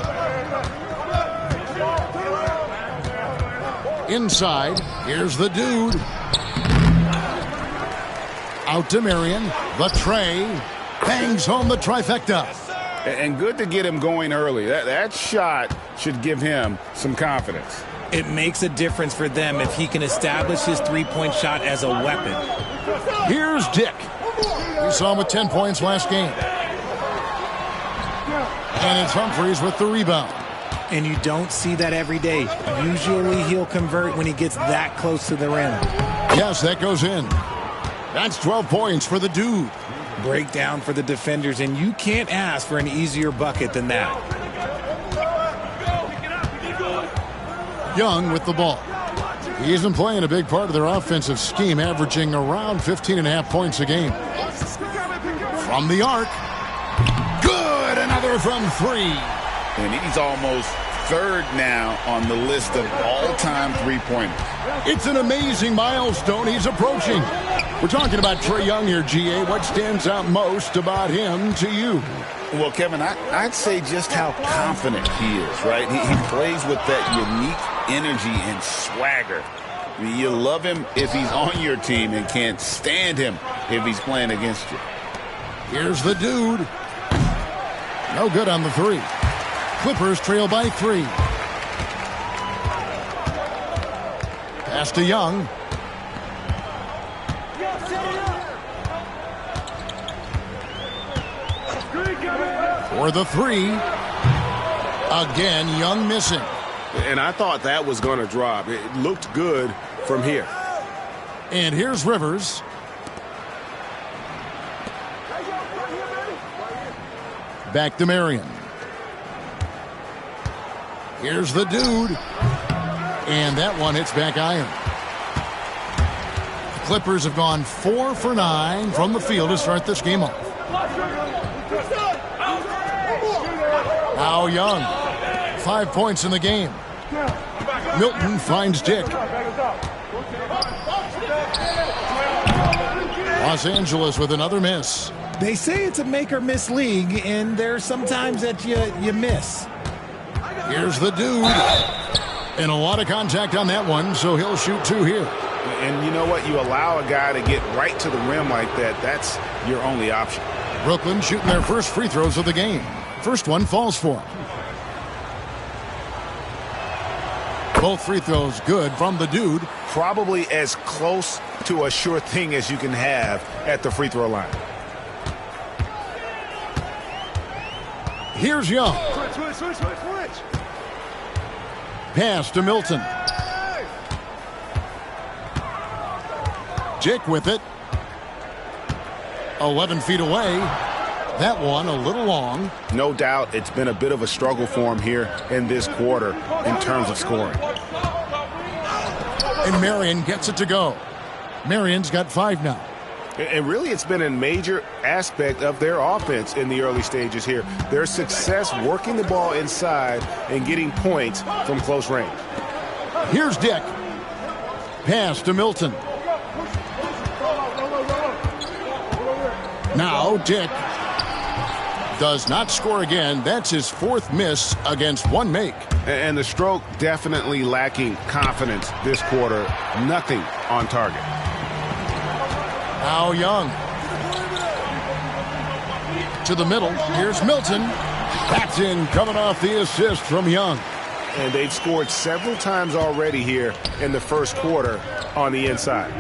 Inside, here's the dude. Out to Marion. The Trae bangs home the trifecta. And good to get him going early. That shot should give him some confidence. It makes a difference for them if he can establish his three-point shot as a weapon. Here's Dick. We saw him with 10 points last game. And it's Humphries with the rebound. And you don't see that every day. Usually he'll convert when he gets that close to the rim. Yes, that goes in. That's 12 points for the dude. Breakdown for the defenders, and you can't ask for an easier bucket than that. Young with the ball. He's been playing a big part of their offensive scheme, averaging around 15.5 points a game. From the arc. Good! Another from 3. And he's almost third now on the list of all-time three-pointers. It's an amazing milestone he's approaching. We're talking about Trae Young here, GA. What stands out most about him to you? Well, Kevin, I'd say just how confident he is, right? He plays with that unique energy and swagger. I mean, you love him if he's on your team and can't stand him if he's playing against you. Here's the dude. No good on the 3. Clippers trail by 3. Pass to Young. For the 3. Again, Young missing. And I thought that was going to drop. It looked good from here. And here's Rivers. Back to Marion. Here's the dude. And that one hits back iron. The Clippers have gone 4 for 9 from the field to start this game off. Now Young. 5 points in the game. Milton finds Dick. Los Angeles with another miss. They say it's a make-or-miss league, and there's sometimes that you miss. Here's the dude. And a lot of contact on that one, so he'll shoot 2 here. And you know what? You allow a guy to get right to the rim like that, that's your only option. Brooklyn shooting their first free throws of the game. First one falls for him. Both free throws good from the dude. Probably as close to a sure thing as you can have at the free throw line. Here's Young. Switch. Pass to Milton. Dick with it. 11 feet away. That one a little long. No doubt it's been a bit of a struggle for him here in this quarter in terms of scoring. And Marion gets it to go. Marion's got 5 now. And really, it's been a major aspect of their offense in the early stages here. Their success working the ball inside and getting points from close range. Here's Dick. Pass to Milton. Now Dick does not score again. That's his 4th miss against 1 make. And the stroke definitely lacking confidence this quarter. Nothing on target. Now Young. To the middle. Here's Milton. That's in, coming off the assist from Young. And they've scored several times already here in the first quarter on the inside.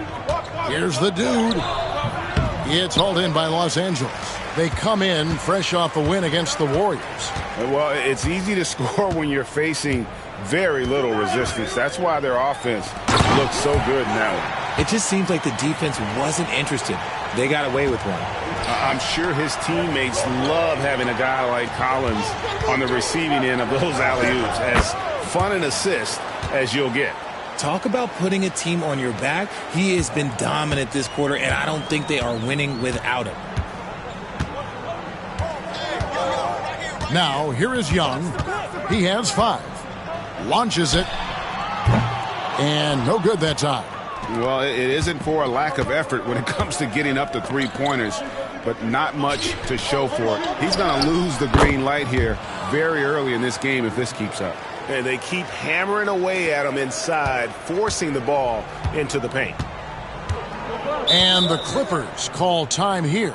Here's the dude. It's hauled in by Los Angeles. They come in fresh off a win against the Warriors. Well, it's easy to score when you're facing very little resistance. That's why their offense looks so good in that one. It just seems like the defense wasn't interested. They got away with one. I'm sure his teammates love having a guy like Collins on the receiving end of those alley-oops. As fun an assist as you'll get. Talk about putting a team on your back. He has been dominant this quarter, and I don't think they are winning without him. Now, here is Young. He has 5. Launches it. And no good that time. Well, it isn't for a lack of effort when it comes to getting up to 3-pointers, but not much to show for it. He's going to lose the green light here very early in this game if this keeps up. And they keep hammering away at him inside, forcing the ball into the paint. And the Clippers call time here.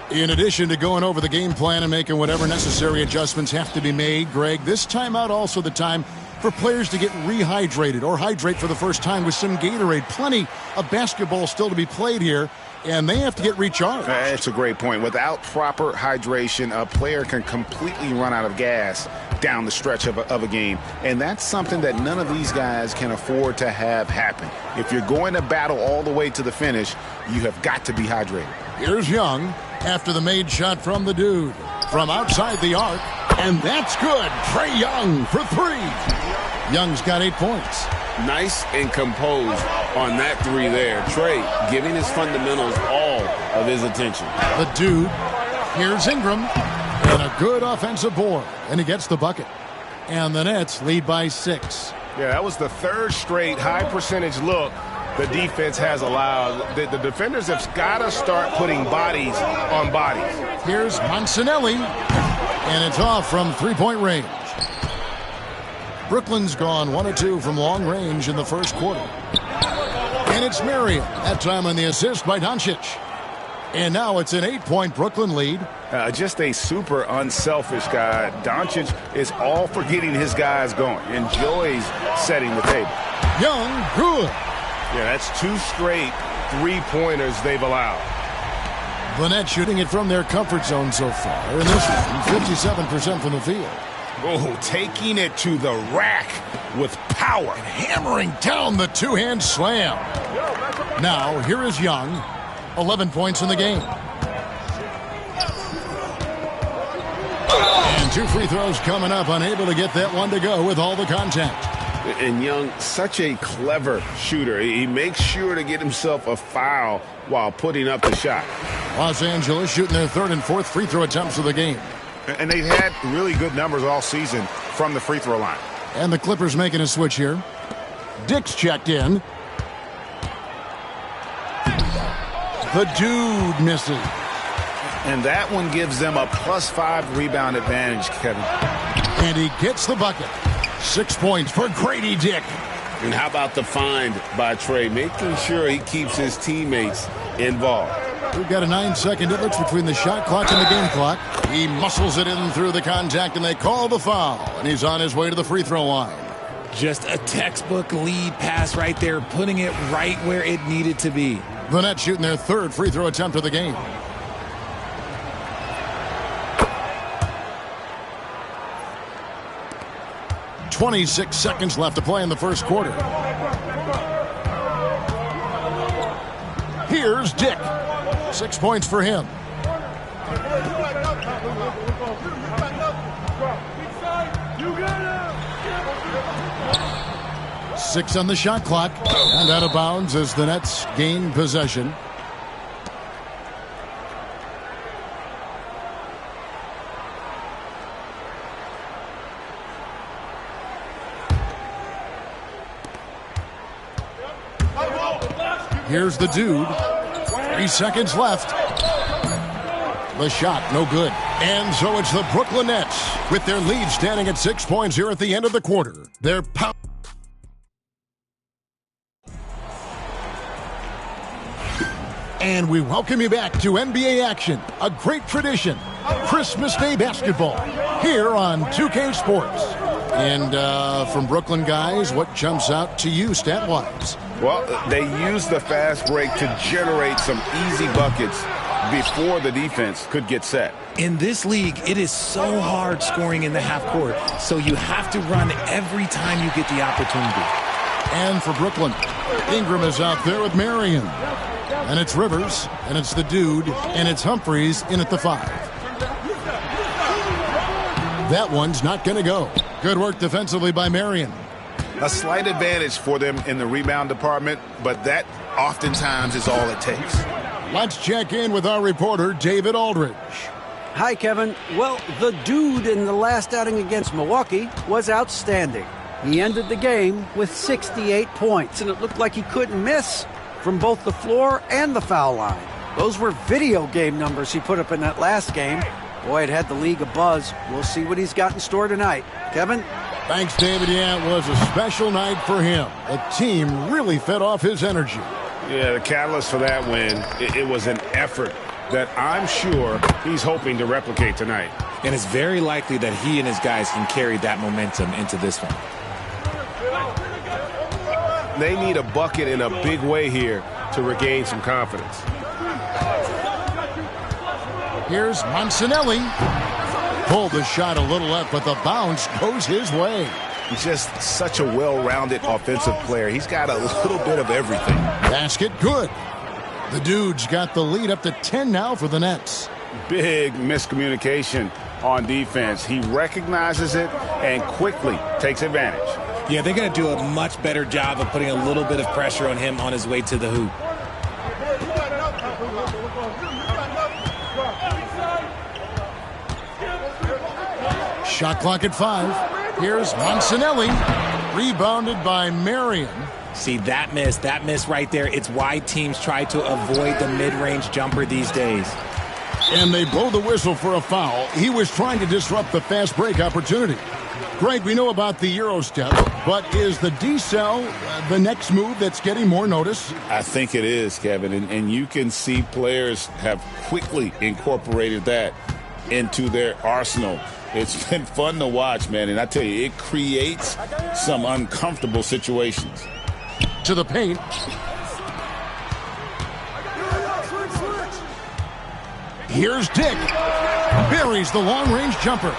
In addition to going over the game plan and making whatever necessary adjustments have to be made, Greg, this timeout also the time for players to get rehydrated or hydrate for the first time with some Gatorade. Plenty of basketball still to be played here, and they have to get recharged. That's a great point. Without proper hydration, a player can completely run out of gas down the stretch of a game. And that's something that none of these guys can afford to have happen. If you're going to battle all the way to the finish, you have got to be hydrated. Here's Young after the made shot from the dude. From outside the arc, and that's good. Trae Young for three. Young's got 8 points. Nice and composed on that three there. Trae giving his fundamentals all of his attention. The dude. Here's Ingram. And a good offensive board. And he gets the bucket. And the Nets lead by 6. Yeah, that was the third straight high percentage look the defense has allowed. The defenders have got to start putting bodies on bodies. Here's Monsanelli. And it's off from three-point range. Brooklyn's gone 1 of 2 from long range in the first quarter. And it's Marion. That time on the assist by Doncic. And now it's an 8-point Brooklyn lead. Just a super unselfish guy. Doncic is all for getting his guys going. Enjoys setting the table. Young, good. Yeah, that's 2 straight three-pointers they've allowed. The Nets shooting it from their comfort zone so far. In this one, 57% from the field. Oh, taking it to the rack with power. And hammering down the two-hand slam. Now, here is Young. 11 points in the game. And 2 free throws coming up. Unable to get that one to go with all the contact. And Young, such a clever shooter. He makes sure to get himself a foul while putting up the shot. Los Angeles shooting their 3rd and 4th free throw attempts of the game. And they've had really good numbers all season from the free throw line. And the Clippers making a switch here. Dick's checked in. The dude misses. And that one gives them a +5 rebound advantage, Kevin. And he gets the bucket. 6 points for Grady Dick. And how about the find by Trae, making sure he keeps his teammates involved. We've got a 9-second difference between the shot clock and the game clock. He muscles it in through the contact, and they call the foul. And he's on his way to the free throw line. Just a textbook lead pass right there, putting it right where it needed to be. The Nets shooting their 3rd free throw attempt of the game. .26 seconds left to play in the first quarter. Here's Dick. 6 points for him. Six on the shot clock. And out of bounds as the Nets gain possession. Here's the dude. 3 seconds left. The shot, no good. And so it's the Brooklyn Nets with their lead standing at 6 points here at the end of the quarter. They're And we welcome you back to NBA action, a great tradition, Christmas Day basketball, here on 2K Sports. And from Brooklyn guys, what jumps out to you stat-wise? Well, they use the fast break to generate some easy buckets before the defense could get set. In this league, it is so hard scoring in the half court, so you have to run every time you get the opportunity. And for Brooklyn, Ingram is out there with Marion. And it's Rivers, and it's the dude, and it's Humphries in at the 5. That one's not going to go. Good work defensively by Marion. A slight advantage for them in the rebound department, but that oftentimes is all it takes. Let's check in with our reporter, David Aldridge. Hi, Kevin. Well, the dude in the last outing against Milwaukee was outstanding. He ended the game with 68 points, and it looked like he couldn't miss from both the floor and the foul line. Those were video game numbers he put up in that last game. Boy, it had the league abuzz. We'll see what he's got in store tonight. Kevin? Thanks, David. Yeah, it was a special night for him. The team really fed off his energy. Yeah, the catalyst for that win, it was an effort that I'm sure he's hoping to replicate tonight. And it's very likely that he and his guys can carry that momentum into this one. They need a bucket in a big way here to regain some confidence. Here's Monsanelli. Pulled the shot a little left, but the bounce goes his way. He's just such a well-rounded offensive player. He's got a little bit of everything. Basket good. The Dudes got the lead up to 10 now for the Nets. Big miscommunication on defense. He recognizes it and quickly takes advantage. Yeah, they're going to do a much better job of putting a little bit of pressure on him on his way to the hoop. Shot clock at 5. Here's Monsanelli. Rebounded by Marion. See, that miss right there. It's why teams try to avoid the mid-range jumper these days. And they blow the whistle for a foul. He was trying to disrupt the fast break opportunity. Greg, we know about the Euro step, but is the decel the next move that's getting more notice? I think it is, Kevin, and you can see players have quickly incorporated that into their arsenal. It's been fun to watch, man, and I tell you, it creates some uncomfortable situations. To the paint. Here's Dick. Buries the long-range jumper.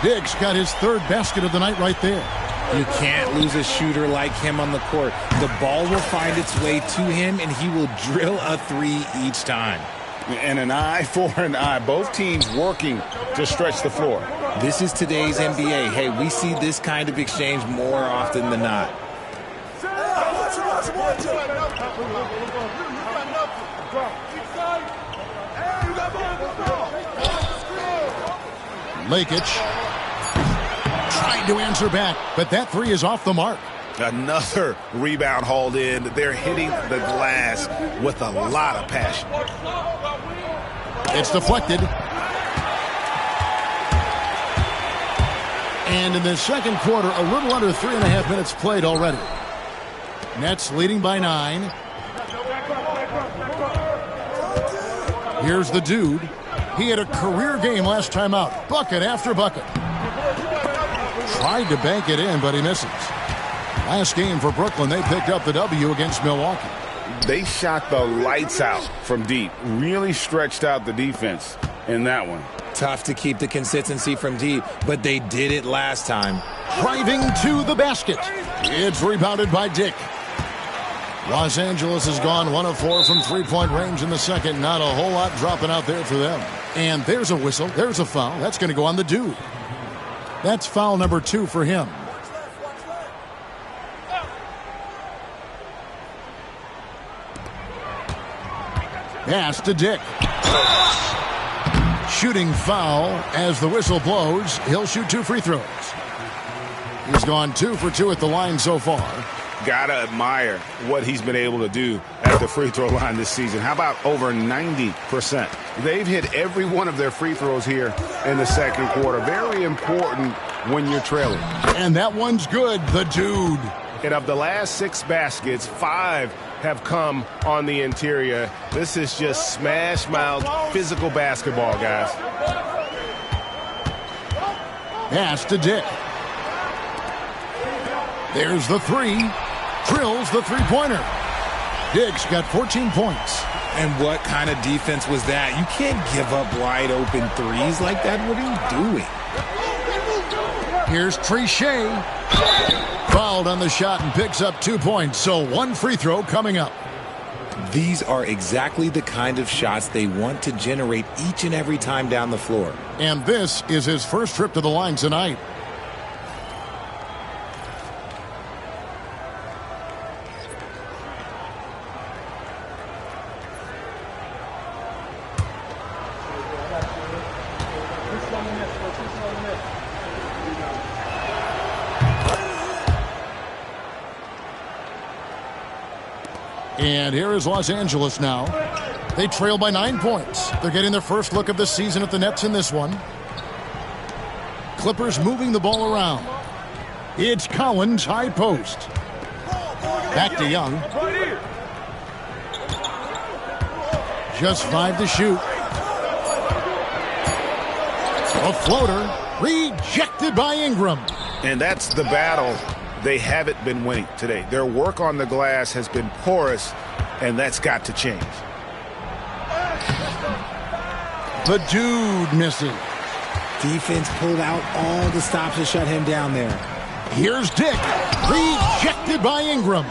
Dick's got his third basket of the night right there. You can't lose a shooter like him on the court. The ball will find its way to him, and he will drill a three each time. And an eye for an eye. Both teams working to stretch the floor. This is today's NBA. Hey, we see this kind of exchange more often than not. Lakic trying to answer back, but that three is off the mark. Another rebound hauled in. They're hitting the glass with a lot of passion. It's deflected. And in the second quarter, a little under 3.5 minutes played already. Nets leading by 9. Here's the Dude. He had a career game last time out. Bucket after bucket. Tried to bank it in, but he misses. Last game for Brooklyn, they picked up the W against Milwaukee. They shot the lights out from deep. Really stretched out the defense in that one. Tough to keep the consistency from deep, but they did it last time. Driving to the basket. It's rebounded by Dick. Los Angeles has gone 1 of 4 from three-point range in the second. Not a whole lot dropping out there for them. And there's a whistle. There's a foul. That's going to go on the Dude. That's foul number 2 for him. Pass to Dick. Shooting foul as the whistle blows. He'll shoot 2 free throws. He's gone 2 for 2 at the line so far. Gotta admire what he's been able to do at the free throw line this season. How about over 90%? They've hit every one of their free throws here in the second quarter. Very important when you're trailing. And that one's good, the Dude. And of the last 6 baskets, 5 have come on the interior. This is just smash mouth physical basketball, guys. Pass to Dick. There's the 3. Drills the three-pointer. Dick's got 14 points. And what kind of defense was that? You can't give up wide open threes like that. What are you doing? Here's Trichet. Fouled on the shot and picks up 2 points. So 1 free throw coming up. These are exactly the kind of shots they want to generate each and every time down the floor. And this is his first trip to the line tonight. And here is Los Angeles now. They trail by 9 points. They're getting their first look of the season at the Nets in this one. Clippers moving the ball around. It's Collins, high post. Back to Young. Just 5 to shoot. A floater rejected by Ingram. And that's the battle they haven't been winning today. Their work on the glass has been porous, and that's got to change. The dude missing. Defense pulled out all the stops to shut him down there. Here's Dick. Rejected by Ingram.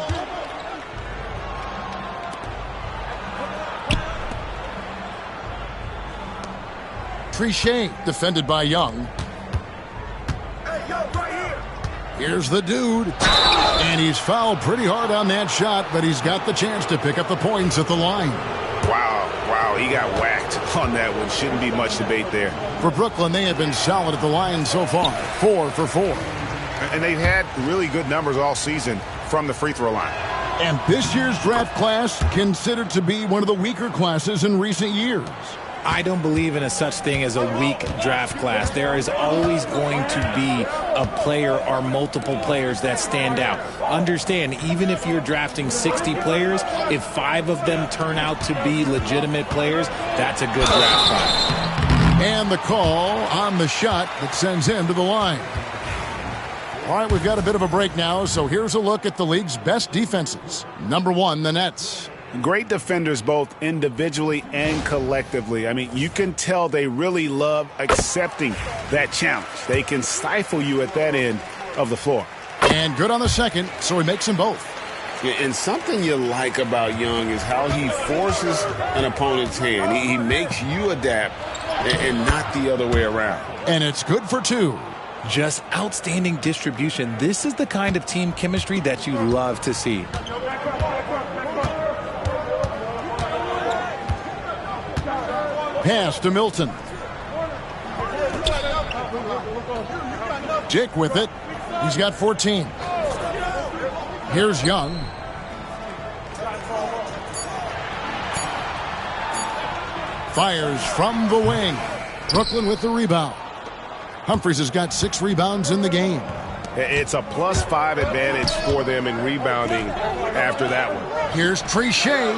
Trichet defended by Young. Here's the dude. And he's fouled pretty hard on that shot, but he's got the chance to pick up the points at the line. Wow, he got whacked on that one. Shouldn't be much debate there. For Brooklyn, they have been solid at the line so far. 4 for 4. And they've had really good numbers all season from the free throw line. And this year's draft class considered to be one of the weaker classes in recent years. I don't believe in a such thing as a weak draft class. There is always going to be a player or multiple players that stand out. Understand, even if you're drafting 60 players, if 5 of them turn out to be legitimate players, that's a good draft class. And the call on the shot that sends him to the line. All right, we've got a bit of a break now, so here's a look at the league's best defenses. Number 1, the Nets. Great defenders both individually and collectively. I mean, you can tell they really love accepting that challenge. They can stifle you at that end of the floor. And good on the second, so he makes them both. And something you like about Young is how he forces an opponent's hand. He makes you adapt and not the other way around. And it's good for 2. Just outstanding distribution. This is the kind of team chemistry that you love to see. Pass to Milton. Dick with it. He's got 14. Here's Young. Fires from the wing. Brooklyn with the rebound. Humphries has got 6 rebounds in the game. It's a +5 advantage for them in rebounding after that one. Here's Trichet.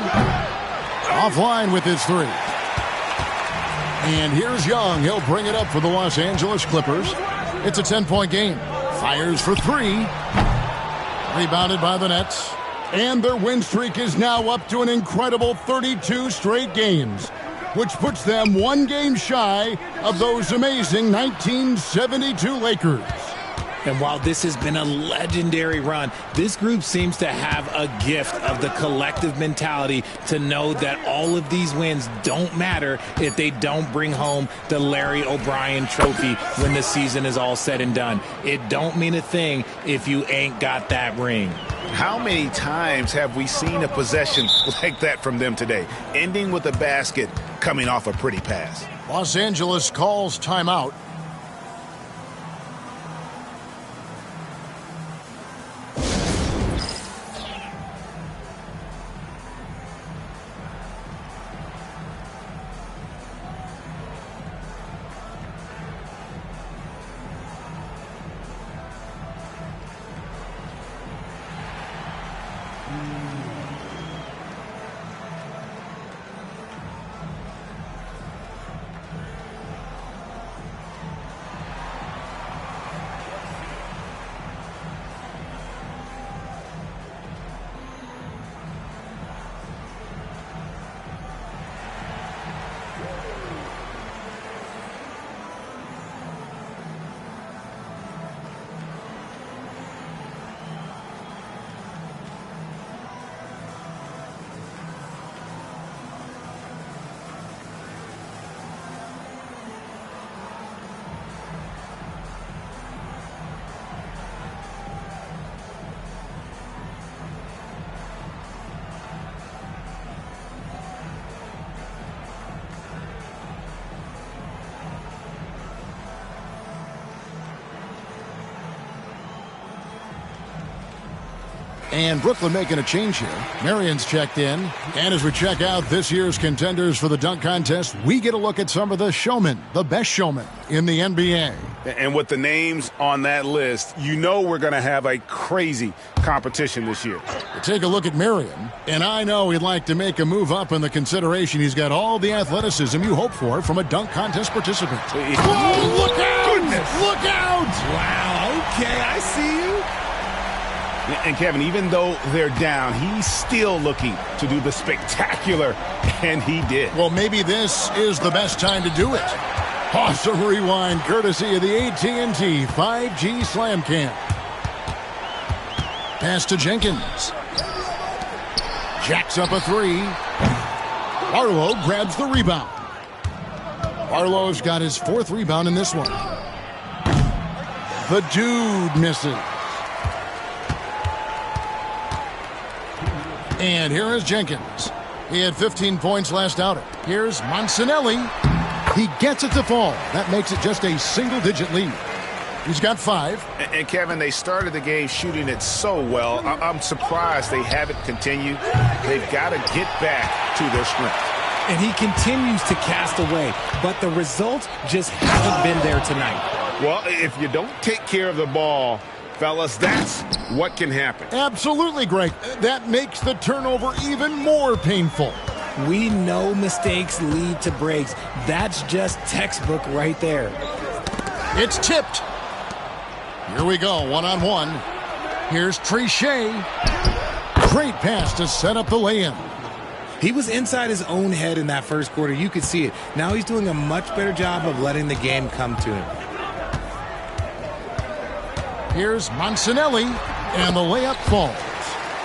Offline with his 3. And here's Young. He'll bring it up for the Los Angeles Clippers. It's a 10-point game. Fires for 3. Rebounded by the Nets. And their win streak is now up to an incredible 32 straight games, which puts them 1 game shy of those amazing 1972 Lakers. And while this has been a legendary run, this group seems to have a gift of the collective mentality to know that all of these wins don't matter if they don't bring home the Larry O'Brien trophy when the season is all said and done. It don't mean a thing if you ain't got that ring. How many times have we seen a possession like that from them today, ending with a basket coming off a pretty pass? Los Angeles calls timeout. And Brooklyn making a change here. Marion's checked in. And as we check out this year's contenders for the dunk contest, we get a look at some of the showmen, the best showmen in the NBA. And with the names on that list, you know we're going to have a crazy competition this year. Take a look at Marion, and I know he'd like to make a move up in the consideration. He's got all the athleticism you hope for from a dunk contest participant. Whoa, look out! Goodness. Look out! Wow, okay, I see you. And Kevin, even though they're down, he's still looking to do the spectacular, and he did. Well, maybe this is the best time to do it. Awesome rewind, courtesy of the AT&T 5G Slam Cam. Pass to Jenkins. Jacks up a three. Barlow grabs the rebound. Barlow's got his 4th rebound in this one. The dude misses. And here is Jenkins. He had 15 points last outing. Here's Monsanelli. He gets it to fall. That makes it just a single-digit lead. He's got 5. And Kevin, they started the game shooting it so well. I'm surprised they haven't continued. They've got to get back to their strength. And he continues to cast away, but the results just haven't been there tonight. Well, if you don't take care of the ball, fellas, that's what can happen. Absolutely, Greg. That makes the turnover even more painful. We know mistakes lead to breaks. That's just textbook right there. It's tipped. Here we go, one-on-one. Here's Trichet. Great pass to set up the lay-in. He was inside his own head in that first quarter. You could see it. Now he's doing a much better job of letting the game come to him. Here's Monsanelli, and the layup falls.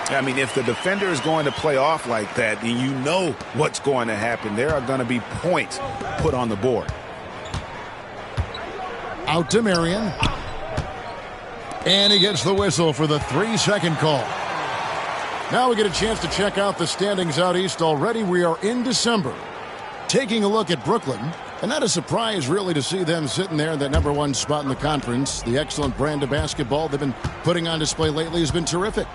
I mean, if the defender is going to play off like that, then you know what's going to happen. There are going to be points put on the board. Out to Marion. And he gets the whistle for the 3-second call. Now we get a chance to check out the standings out east already. We are in December. Taking a look at Brooklyn. And not a surprise, really, to see them sitting there in that #1 spot in the conference. The excellent brand of basketball they've been putting on display lately has been terrific.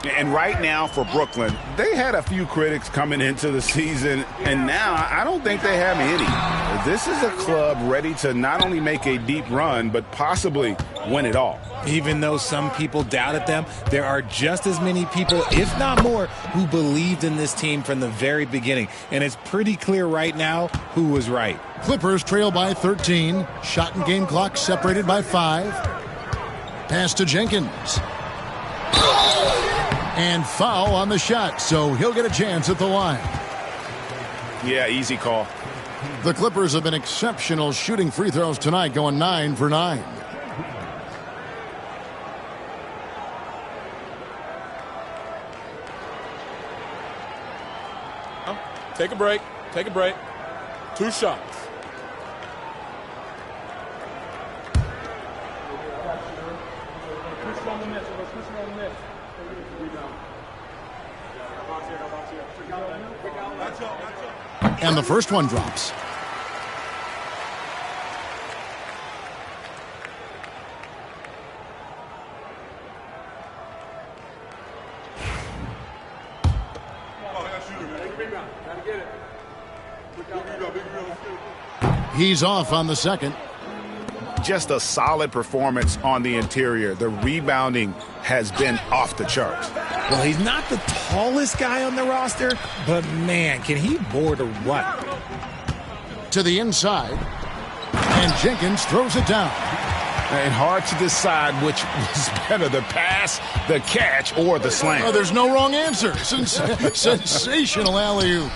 And right now for Brooklyn, they had a few critics coming into the season, and now I don't think they have any. This is a club ready to not only make a deep run, but possibly win it all. Even though some people doubted them, there are just as many people, if not more, who believed in this team from the very beginning. And it's pretty clear right now who was right. Clippers trail by 13. Shot and game clock separated by 5. Pass to Jenkins. And foul on the shot, so he'll get a chance at the line. Yeah, easy call. The Clippers have been exceptional shooting free throws tonight, going 9 for 9. Take a break. Take a break. 2 shots. And the first one drops. He's off on the second. Just a solid performance on the interior. The rebounding has been off the charts. Well, he's not the tallest guy on the roster, but man, can he board or what? To the inside, and Jenkins throws it down. And hard to decide which was better, the pass, the catch, or the slam. Oh, there's no wrong answer. Sensational alley-oop.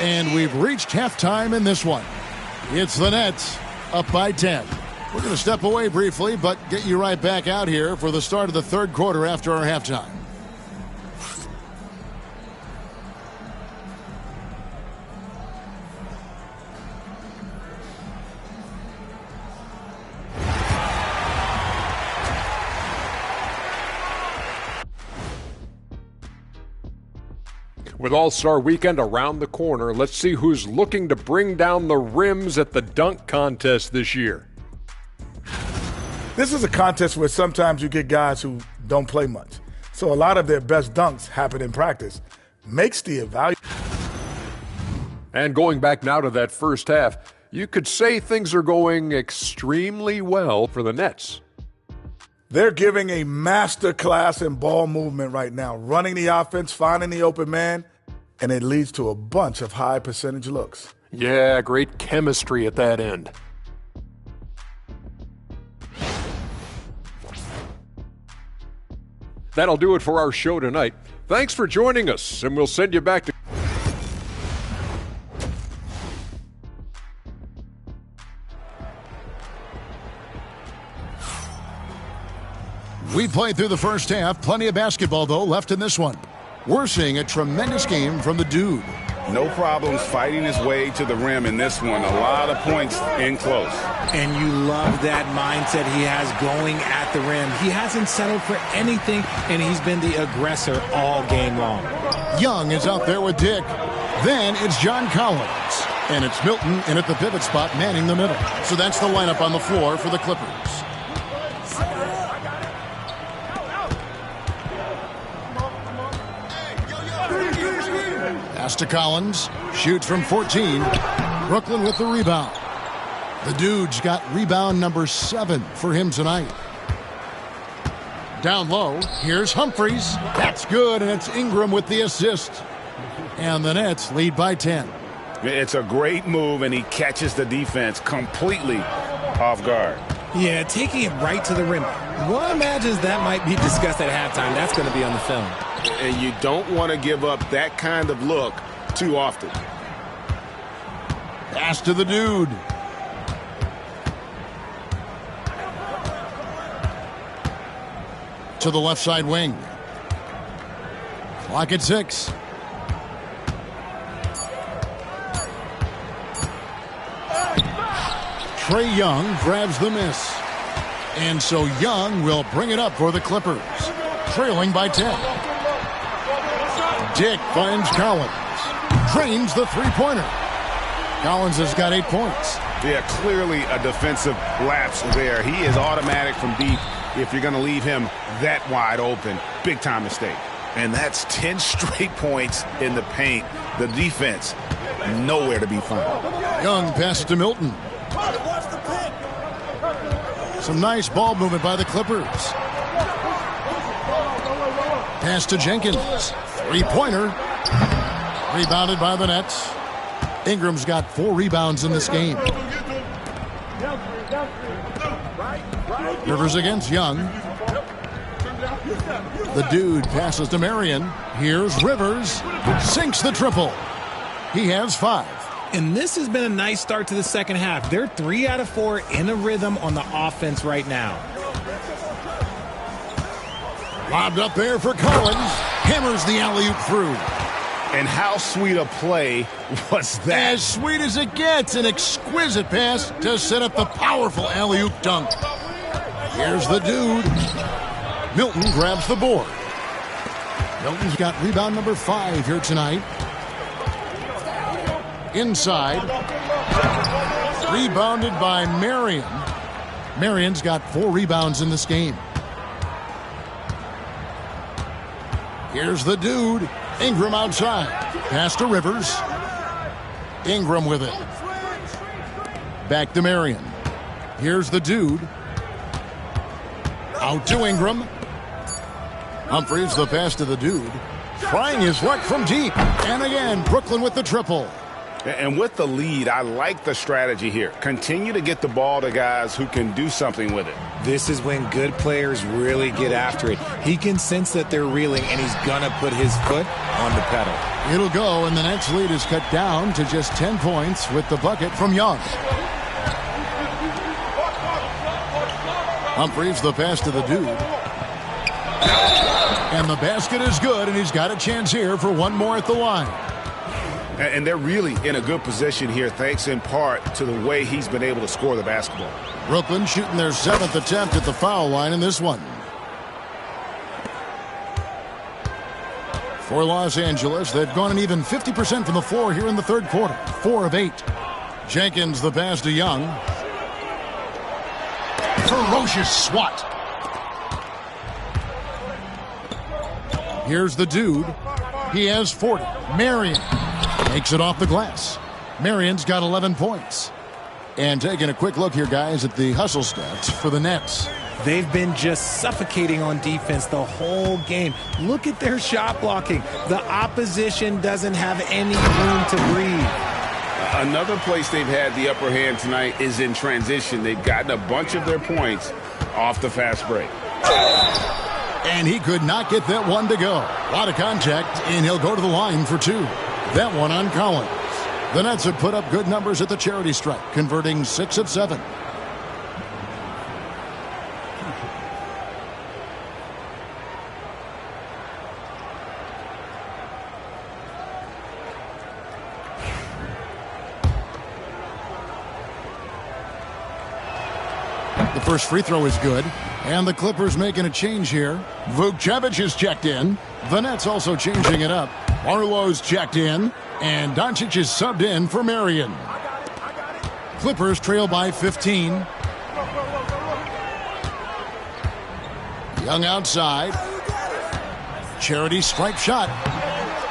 And we've reached halftime in this one. It's the Nets up by 10. We're going to step away briefly, but get you right back out here for the start of the third quarter after our halftime. With All-Star Weekend around the corner, let's see who's looking to bring down the rims at the dunk contest this year. This is a contest where sometimes you get guys who don't play much. So a lot of their best dunks happen in practice. Makes the evaluation. And going back now to that first half, you could say things are going extremely well for the Nets. They're giving a master class in ball movement right now, running the offense, finding the open man, and it leads to a bunch of high percentage looks. Yeah, great chemistry at that end. That'll do it for our show tonight. Thanks for joining us, and we'll send you back to... We played through the first half. Plenty of basketball, though, left in this one. We're seeing a tremendous game from the dude. No problems fighting his way to the rim in this one. A lot of points in close. And you love that mindset he has going at the rim. He hasn't settled for anything, and he's been the aggressor all game long. Young is out there with Dick. Then it's John Collins. And it's Milton in at the pivot spot, manning the middle. So that's the lineup on the floor for the Clippers. Pass to Collins. Shoots from 14. Brooklyn with the rebound. The dude's got rebound number 7 for him tonight. Down low, here's Humphries. That's good, and it's Ingram with the assist. And the Nets lead by 10. It's a great move, and he catches the defense completely off guard. Yeah, taking it right to the rim. One imagines that might be discussed at halftime. That's going to be on the film. And you don't want to give up that kind of look too often. Pass to the dude. To the left side wing. Clock at 6. Trae Young grabs the miss. And so Young will bring it up for the Clippers. Trailing by 10. Dick finds Collins. Drains the three-pointer. Collins has got 8 points. Yeah, clearly a defensive lapse there. He is automatic from deep if you're going to leave him that wide open. Big time mistake. And that's 10 straight points in the paint. The defense, nowhere to be found. Young passes to Milton. Some nice ball movement by the Clippers. Pass to Jenkins. Three-pointer. Rebounded by the Nets. Ingram's got 4 rebounds in this game. Rivers against Young. The dude passes to Marion. Here's Rivers. Sinks the triple. He has 5. And this has been a nice start to the second half. They're 3 out of 4 in a rhythm on the offense right now. Lobbed up there for Collins. Hammers the alley-oop through. And how sweet a play was that? As sweet as it gets. An exquisite pass to set up the powerful alley-oop dunk. Here's the dude. Milton grabs the board. Milton's got rebound number 5 here tonight. Inside. Rebounded by Marion. Marion's got 4 rebounds in this game. Here's the dude. Ingram outside. Pass to Rivers. Ingram with it. Back to Marion. Here's the dude. Out to Ingram. Humphries the pass to the dude. Trying his luck from deep. And again, Brooklyn with the triple. And with the lead, I like the strategy here. Continue to get the ball to guys who can do something with it. This is when good players really get after it. He can sense that they're reeling, and he's going to put his foot on the pedal. It'll go, and the Nets lead is cut down to just 10 points with the bucket from Young. Humphries the pass to the dude. And the basket is good, and he's got a chance here for one more at the line. And they're really in a good position here, thanks in part to the way he's been able to score the basketball. Brooklyn shooting their 7th attempt at the foul line in this one. For Los Angeles, they've gone an even 50% from the floor here in the third quarter. 4 of 8. Jenkins the pass to Young. Ferocious swat. Here's the dude. He has 40. Marion makes it off the glass. Marion's got 11 points. And taking a quick look here, guys, at the hustle stats for the Nets. They've been just suffocating on defense the whole game. Look at their shot blocking. The opposition doesn't have any room to breathe. Another place they've had the upper hand tonight is in transition. They've gotten a bunch of their points off the fast break. And he could not get that one to go. A lot of contact, and he'll go to the line for 2. That one on Collins. The Nets have put up good numbers at the charity stripe, converting 6 of 7. The first free throw is good. And the Clippers making a change here. Vukcevic is checked in. The Nets also changing it up. Barlow's checked in. And Doncic is subbed in for Marion. Clippers trail by 15. Young outside. Charity stripe shot.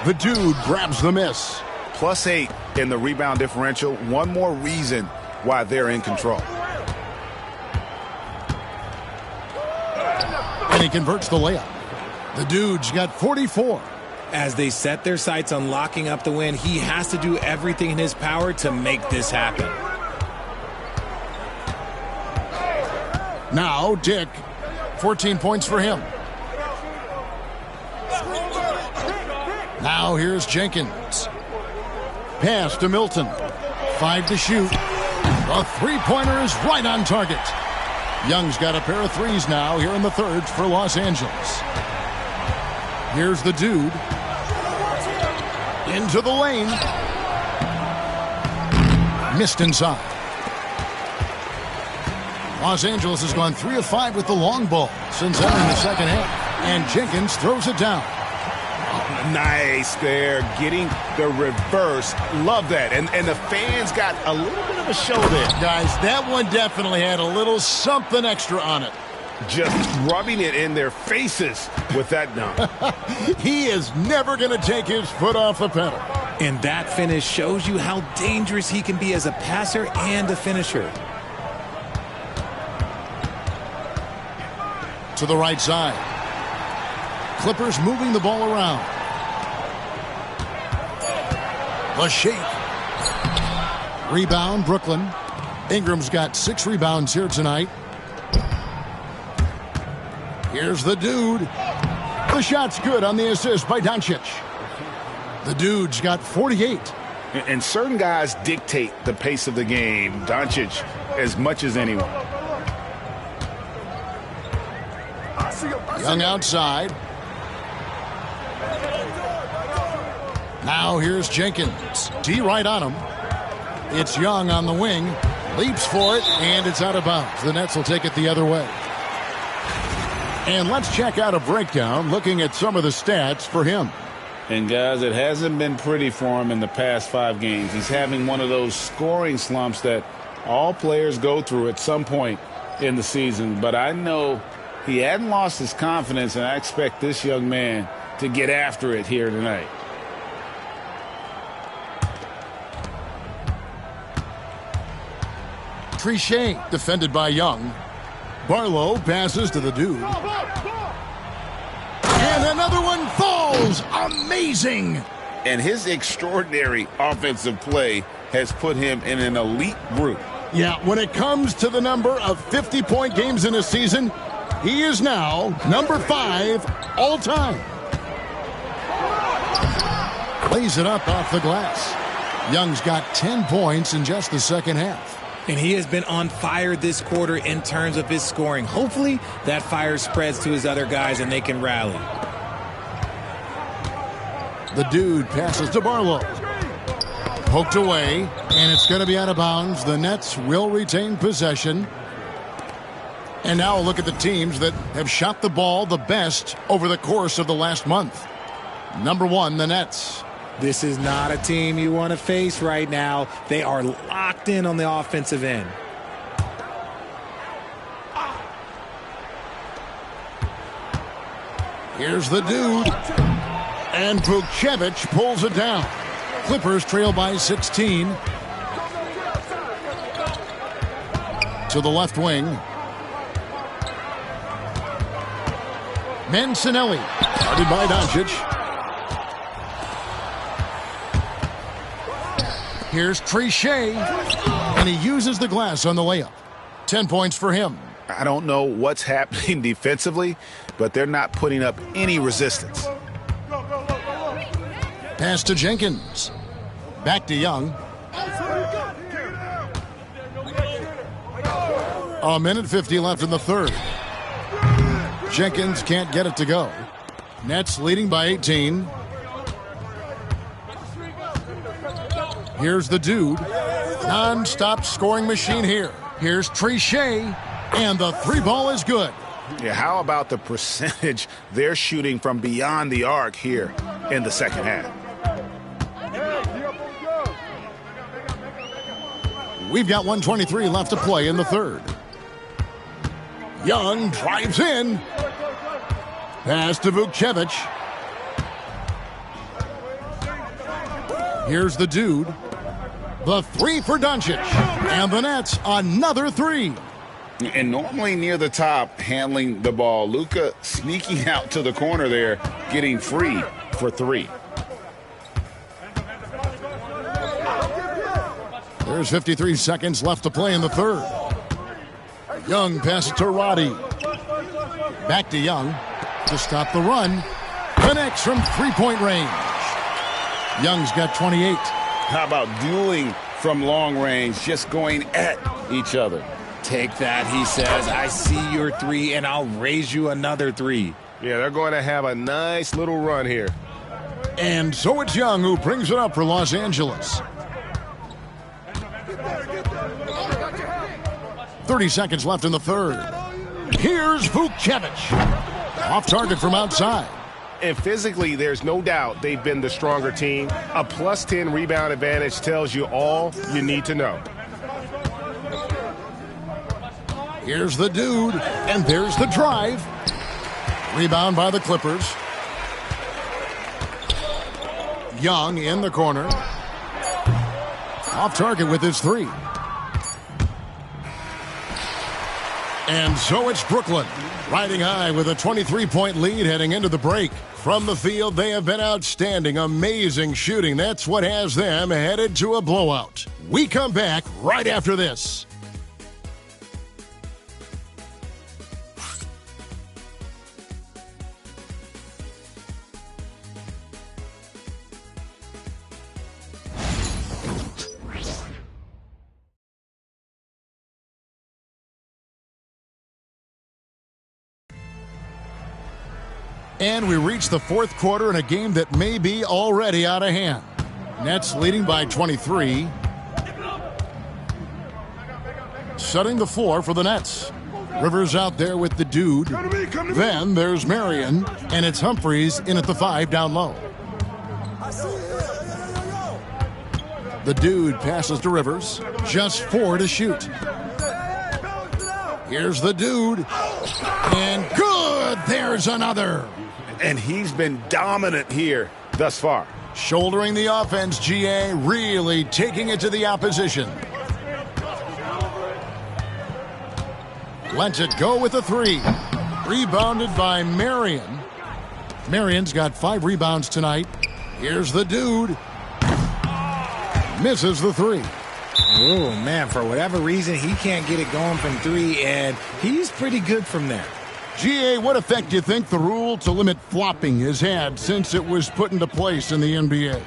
The dude grabs the miss. +8 in the rebound differential. One more reason why they're in control. And he converts the layup. The dude's got 44. As they set their sights on locking up the win, he has to do everything in his power to make this happen. Now, Dick. 14 points for him. Now, here's Jenkins. Pass to Milton. 5 to shoot. The three-pointer is right on target. Young's got a pair of threes now here in the third for Los Angeles. Here's the dude. Into the lane. Missed inside. Los Angeles has gone 3 of 5 with the long ball since entering the second half. And Jenkins throws it down. Nice there, getting the reverse. Love that. And the fans got a little bit of a show there. Guys, that one definitely had a little something extra on it. Just rubbing it in their faces with that dunk. He is never going to take his foot off the pedal. And that finish shows you how dangerous he can be as a passer and a finisher. To the right side. Clippers moving the ball around. The shake. Rebound, Brooklyn. Ingram's got 6 rebounds here tonight. Here's the dude. The shot's good on the assist by Doncic. The dude's got 48. And certain guys dictate the pace of the game. Doncic as much as anyone. Young outside. Now here's Jenkins. D right on him. It's Young on the wing. Leaps for it, and it's out of bounds. The Nets will take it the other way. And let's check out a breakdown looking at some of the stats for him. And guys, it hasn't been pretty for him in the past 5 games. He's having one of those scoring slumps that all players go through at some point in the season. But I know he hadn't lost his confidence, and I expect this young man to get after it here tonight. Trichet defended by Young. Barlow passes to the dude. And another one falls. Amazing. And his extraordinary offensive play has put him in an elite group. Yeah, when it comes to the number of 50-point games in a season, he is now number 5 all time. Plays it up off the glass. Young's got 10 points in just the second half. And he has been on fire this quarter in terms of his scoring. Hopefully that fire spreads to his other guys and they can rally. The dude passes to Barlow. Poked away, and it's going to be out of bounds. The Nets will retain possession. And now look at the teams that have shot the ball the best over the course of the last month. Number 1, the Nets. This is not a team you want to face right now. They are locked in on the offensive end. Here's the dude. And Vukcevic pulls it down. Clippers trail by 16. To the left wing. Mancinelli. Guarded by Doncic. Here's Trichet, and he uses the glass on the layup. 10 points for him. I don't know what's happening defensively, but they're not putting up any resistance. Pass to Jenkins. Back to Young. A minute 50 left in the third. Jenkins can't get it to go. Nets leading by 18. Here's the dude. Non-stop scoring machine here. Here's Trichet. And the three ball is good. Yeah, how about the percentage they're shooting from beyond the arc here in the second half? We've got 1:23 left to play in the third. Young drives in. Pass to Vukcevic. Here's the dude. The three for Doncic. And the Nets, another three. And normally near the top, handling the ball. Luka sneaking out to the corner there, getting free for three. There's 53 seconds left to play in the third. Young passes to Roddy. Back to Young to stop the run. Connects from three-point range. Young's got 28. How about dueling from long range, just going at each other? Take that, he says. I see your three, and I'll raise you another three. Yeah, they're going to have a nice little run here. And so it's Young who brings it up for Los Angeles. 30 seconds left in the third. Here's Vukcevic. Off target from outside. And physically, there's no doubt they've been the stronger team. A plus 10 rebound advantage tells you all you need to know. Here's the dude, and there's the drive. Rebound by the Clippers. Young in the corner. Off target with his three. And so it's Brooklyn, riding high with a 23-point lead heading into the break. From the field, they have been outstanding, amazing shooting. That's what has them headed to a blowout. We come back right after this. And we reach the fourth quarter in a game that may be already out of hand. Nets leading by 23. Setting the floor for the Nets. Rivers out there with the dude. Then there's Marion, and it's Humphries in at the 5 down low. The dude passes to Rivers. Just 4 to shoot. Here's the dude. And good! There's another. And he's been dominant here thus far. Shouldering the offense, GA, really taking it to the opposition. Lets it go with a 3. Rebounded by Marion. Marion's got 5 rebounds tonight. Here's the dude. Misses the 3. Oh, man, for whatever reason, he can't get it going from 3, and he's pretty good from there. GA, what effect do you think the rule to limit flopping has had since it was put into place in the NBA?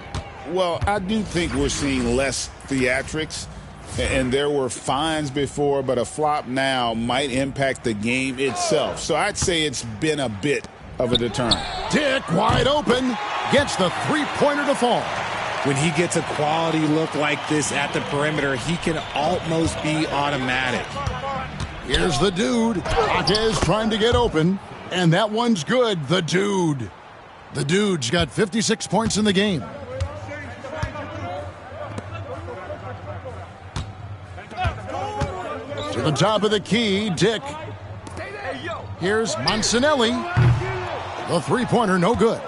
Well, I do think we're seeing less theatrics, and there were fines before, but a flop now might impact the game itself. So I'd say it's been a bit of a deterrent. Dick wide open, gets the three-pointer to fall. When he gets a quality look like this at the perimeter, he can almost be automatic. Here's the dude. Akez trying to get open, and that one's good. The dude. The dude's got 56 points in the game. To the top of the key, Dick. Here's Monsanelli. The three-pointer, no good.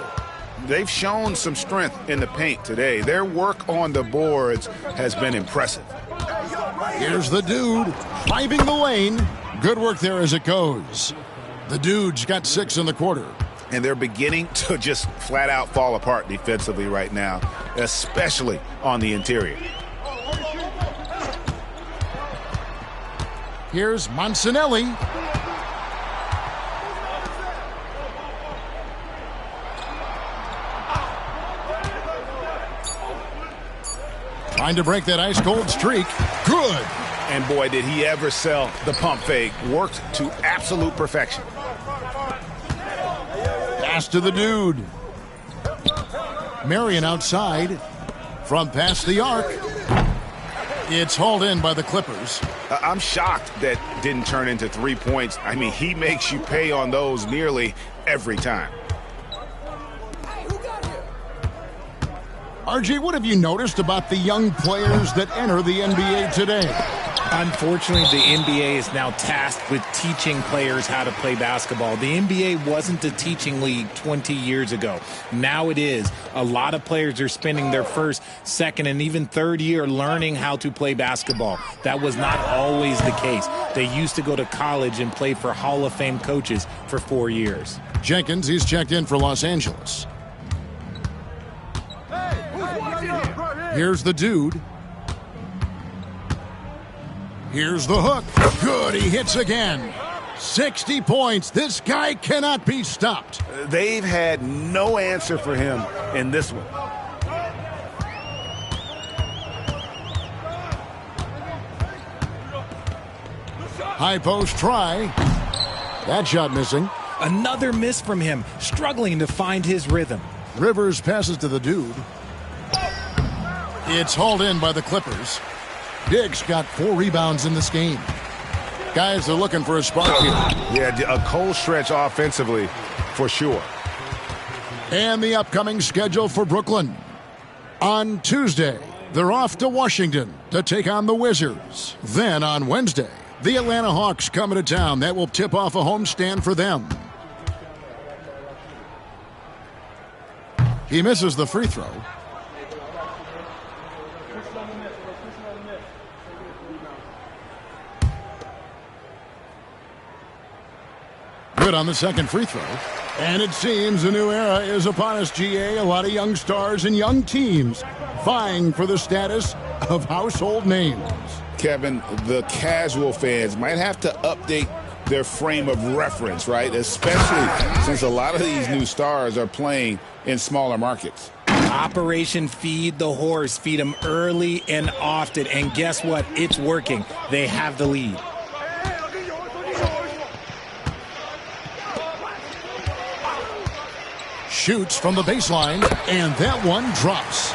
They've shown some strength in the paint today. Their work on the boards has been impressive. Here's the dude, driving the lane. Good work there as it goes. The dude's got 6 in the quarter. And they're beginning to just flat out fall apart defensively right now, especially on the interior. Here's Monsanelli. Trying to break that ice-cold streak. Good. And boy, did he ever sell the pump fake. Worked to absolute perfection. Pass to the dude. Marion outside. From past the arc. It's hauled in by the Clippers. I'm shocked that didn't turn into 3 points. I mean, he makes you pay on those nearly every time. RG, what have you noticed about the young players that enter the NBA today? Unfortunately, the NBA is now tasked with teaching players how to play basketball. The NBA wasn't a teaching league 20 years ago. Now it is. A lot of players are spending their first, second, and even third year learning how to play basketball. That was not always the case. They used to go to college and play for Hall of Fame coaches for 4 years. Jenkins, he's checked in for Los Angeles. Here's the dude. Here's the hook. Good, he hits again. 60 points. This guy cannot be stopped. They've had no answer for him in this one. High post try. That shot missing. Another miss from him, struggling to find his rhythm. Rivers passes to the dude. It's hauled in by the Clippers. Diggs got 4 rebounds in this game. Guys are looking for a spark here. Yeah, a cold stretch offensively, for sure. And the upcoming schedule for Brooklyn. On Tuesday, they're off to Washington to take on the Wizards. Then on Wednesday, the Atlanta Hawks coming to town. That will tip off a homestand for them. He misses the free throw. Good on the second free throw. And it seems a new era is upon us, GA. A lot of young stars and young teams vying for the status of household names. Kevin, the casual fans might have to update their frame of reference, right? Especially since a lot of these new stars are playing in smaller markets. Operation Feed the Horse. Feed them early and often. And guess what? It's working. They have the lead. Shoots from the baseline, and that one drops.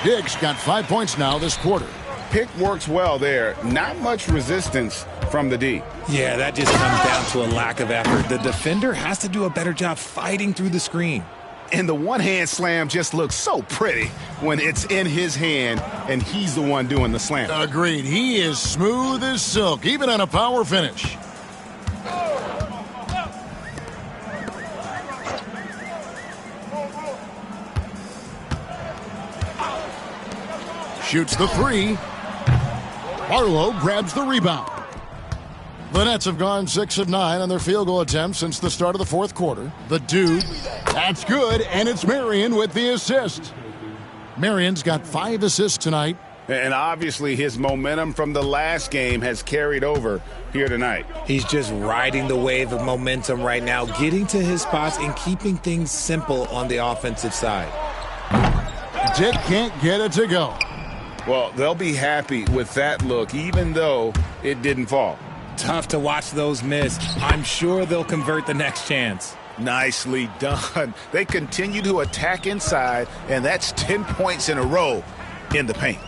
Diggs got 5 points now this quarter. Pick works well there. Not much resistance from the D. Yeah, that just comes down to a lack of effort. The defender has to do a better job fighting through the screen. And the one-hand slam just looks so pretty when it's in his hand and he's the one doing the slam. Agreed. He is smooth as silk, even on a power finish. Shoots the three. Barlow grabs the rebound. The Nets have gone 6 of 9 on their field goal attempts since the start of the fourth quarter. The dude, that's good, and it's Marion with the assist. Marion's got 5 assists tonight. And obviously his momentum from the last game has carried over here tonight. He's just riding the wave of momentum right now, getting to his spots and keeping things simple on the offensive side. Dick can't get it to go. Well, they'll be happy with that look, even though it didn't fall. Tough to watch those miss. I'm sure they'll convert the next chance. Nicely done. They continue to attack inside, and that's 10 points in a row in the paint.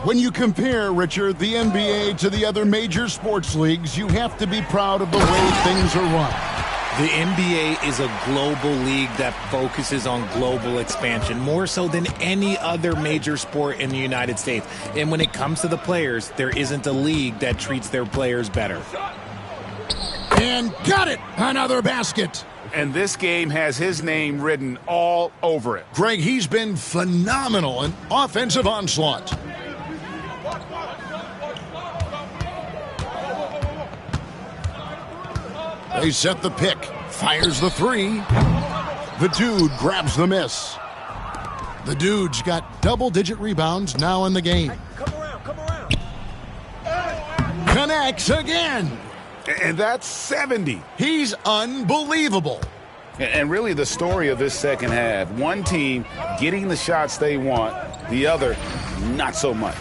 When you compare, Richard, the NBA to the other major sports leagues, you have to be proud of the way things are run. The NBA is a global league that focuses on global expansion, more so than any other major sport in the United States. And when it comes to the players, there isn't a league that treats their players better. And got it! Another basket! And this game has his name written all over it. Greg, he's been phenomenal in offensive onslaught. They set the pick. Fires the three. The dude grabs the miss. The dude's got double-digit rebounds now in the game. Come around. Connects again. And that's 70. He's unbelievable. And really the story of this second half, one team getting the shots they want, the other not so much.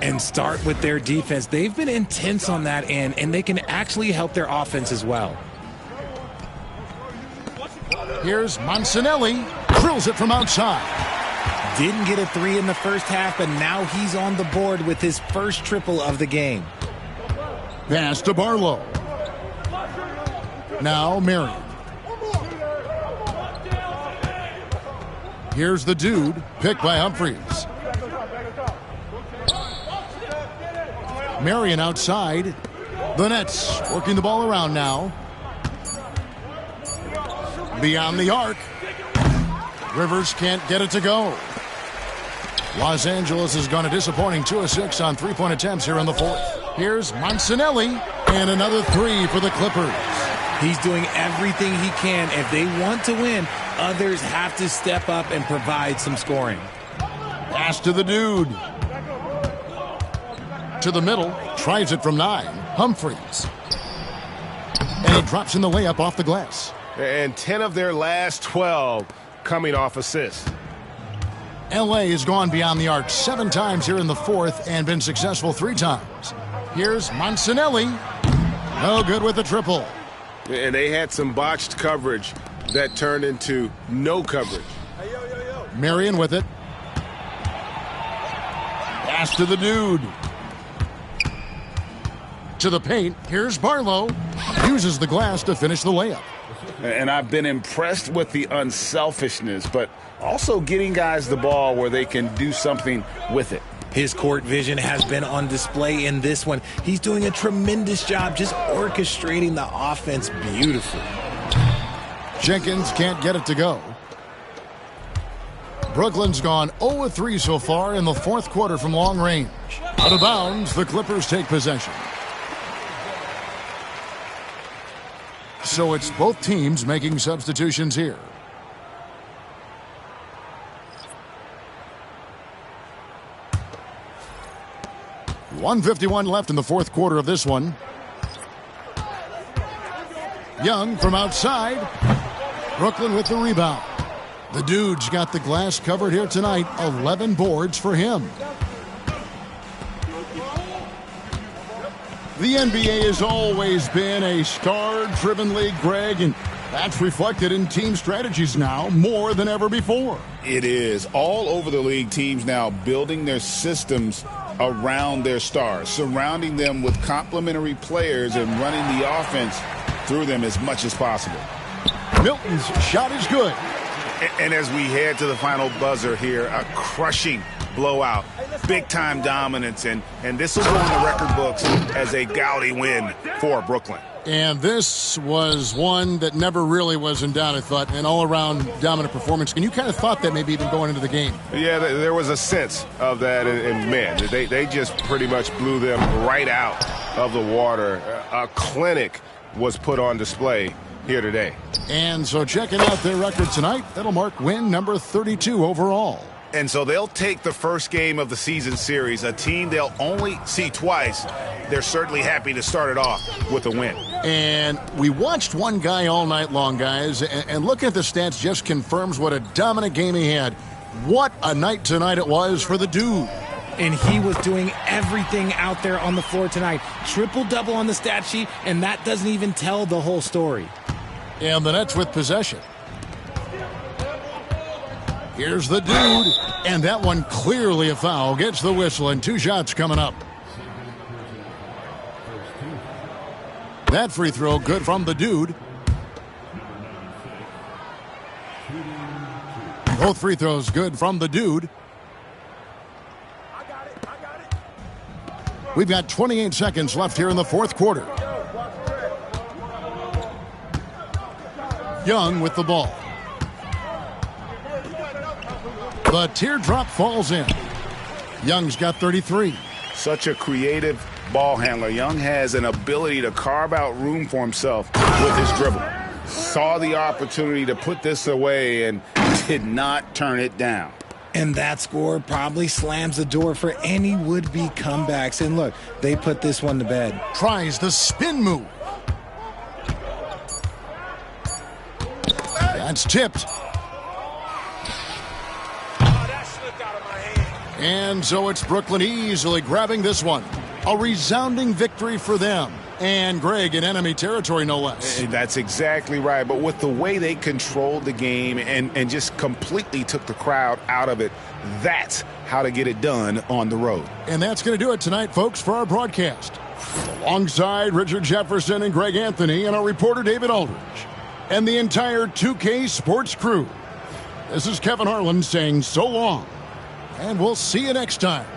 And start with their defense. They've been intense on that end, and they can actually help their offense as well. Here's Monsanelli. Drills it from outside. Didn't get a three in the first half, but now he's on the board with his first triple of the game. Pass to Barlow. Now Marion. Here's the dude, picked by Humphries. Marion outside. The Nets working the ball around now. Beyond the arc. Rivers can't get it to go. Los Angeles has gone a disappointing 2 of 6 on three-point attempts here in the fourth. Here's Monsanelli, and another three for the Clippers. He's doing everything he can. If they want to win, others have to step up and provide some scoring. Pass to the dude. To the middle, tries it from 9. Humphries. And he drops in the layup off the glass. And 10 of their last 12 coming off assists. L.A. has gone beyond the arc 7 times here in the fourth and been successful 3 times. Here's Monsanelli. No good with the triple. And they had some botched coverage that turned into no coverage. Marion with it. Pass to the dude. To the paint. Here's Barlow. Uses the glass to finish the layup. And I've been impressed with the unselfishness, but also getting guys the ball where they can do something with it. His court vision has been on display in this one. He's doing a tremendous job just orchestrating the offense beautifully. Jenkins can't get it to go. Brooklyn's gone 0 of 3 so far in the fourth quarter from long range. Out of bounds, the Clippers take possession. So it's both teams making substitutions here. .151 left in the fourth quarter of this one. Young from outside. Brooklyn with the rebound. The dude's got the glass covered here tonight. 11 boards for him. The NBA has always been a star-driven league, Greg, and that's reflected in team strategies now more than ever before. It is. All over the league, teams now building their systems around their stars, surrounding them with complementary players and running the offense through them as much as possible. Milton's shot is good. And as we head to the final buzzer here, a crushing blowout, big-time dominance, and this will go in the record books as a gaudy win for Brooklyn. And this was one that never really was in doubt, I thought, an all-around dominant performance. And you kind of thought that maybe even going into the game. Yeah, there was a sense of that, and man, they just pretty much blew them right out of the water. A clinic was put on display here today. And so checking out their record tonight, that'll mark win number 32 overall. And so they'll take the first game of the season series, a team they'll only see twice. They're certainly happy to start it off with a win. And we watched one guy all night long, guys, and looking at the stats just confirms what a dominant game he had. What a night tonight it was for the dude. And he was doing everything out there on the floor tonight. Triple-double on the stat sheet, and that doesn't even tell the whole story. And the Nets with possession. Here's the dude, and that one clearly a foul. Gets the whistle, and 2 shots coming up. That free throw good from the dude. Both free throws good from the dude. We've got 28 seconds left here in the fourth quarter. Young with the ball. The teardrop falls in. Young's got 33. Such a creative ball handler. Young has an ability to carve out room for himself with his dribble. Saw the opportunity to put this away and did not turn it down. And that score probably slams the door for any would-be comebacks. And look, they put this one to bed. Tries the spin move. That's tipped. And so it's Brooklyn easily grabbing this one. A resounding victory for them. And Greg in enemy territory, no less. That's exactly right. But with the way they controlled the game and just completely took the crowd out of it, that's how to get it done on the road. And that's going to do it tonight, folks, for our broadcast. Alongside Richard Jefferson and Greg Anthony and our reporter David Aldridge and the entire 2K Sports crew, this is Kevin Harlan saying so long, and we'll see you next time.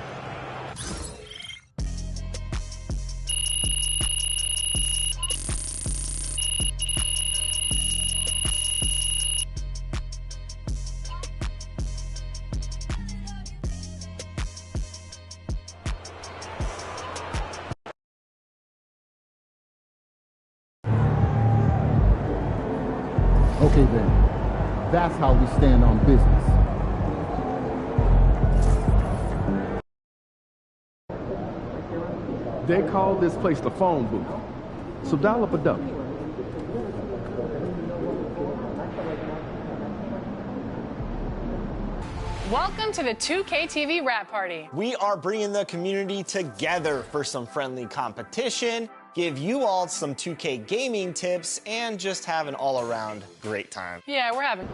Okay then, that's how we stand on business. They call this place the phone booth, so dial up a dummy. Welcome to the 2K TV Rap Party. We are bringing the community together for some friendly competition, give you all some 2K gaming tips, and just have an all-around great time. Yeah, we're having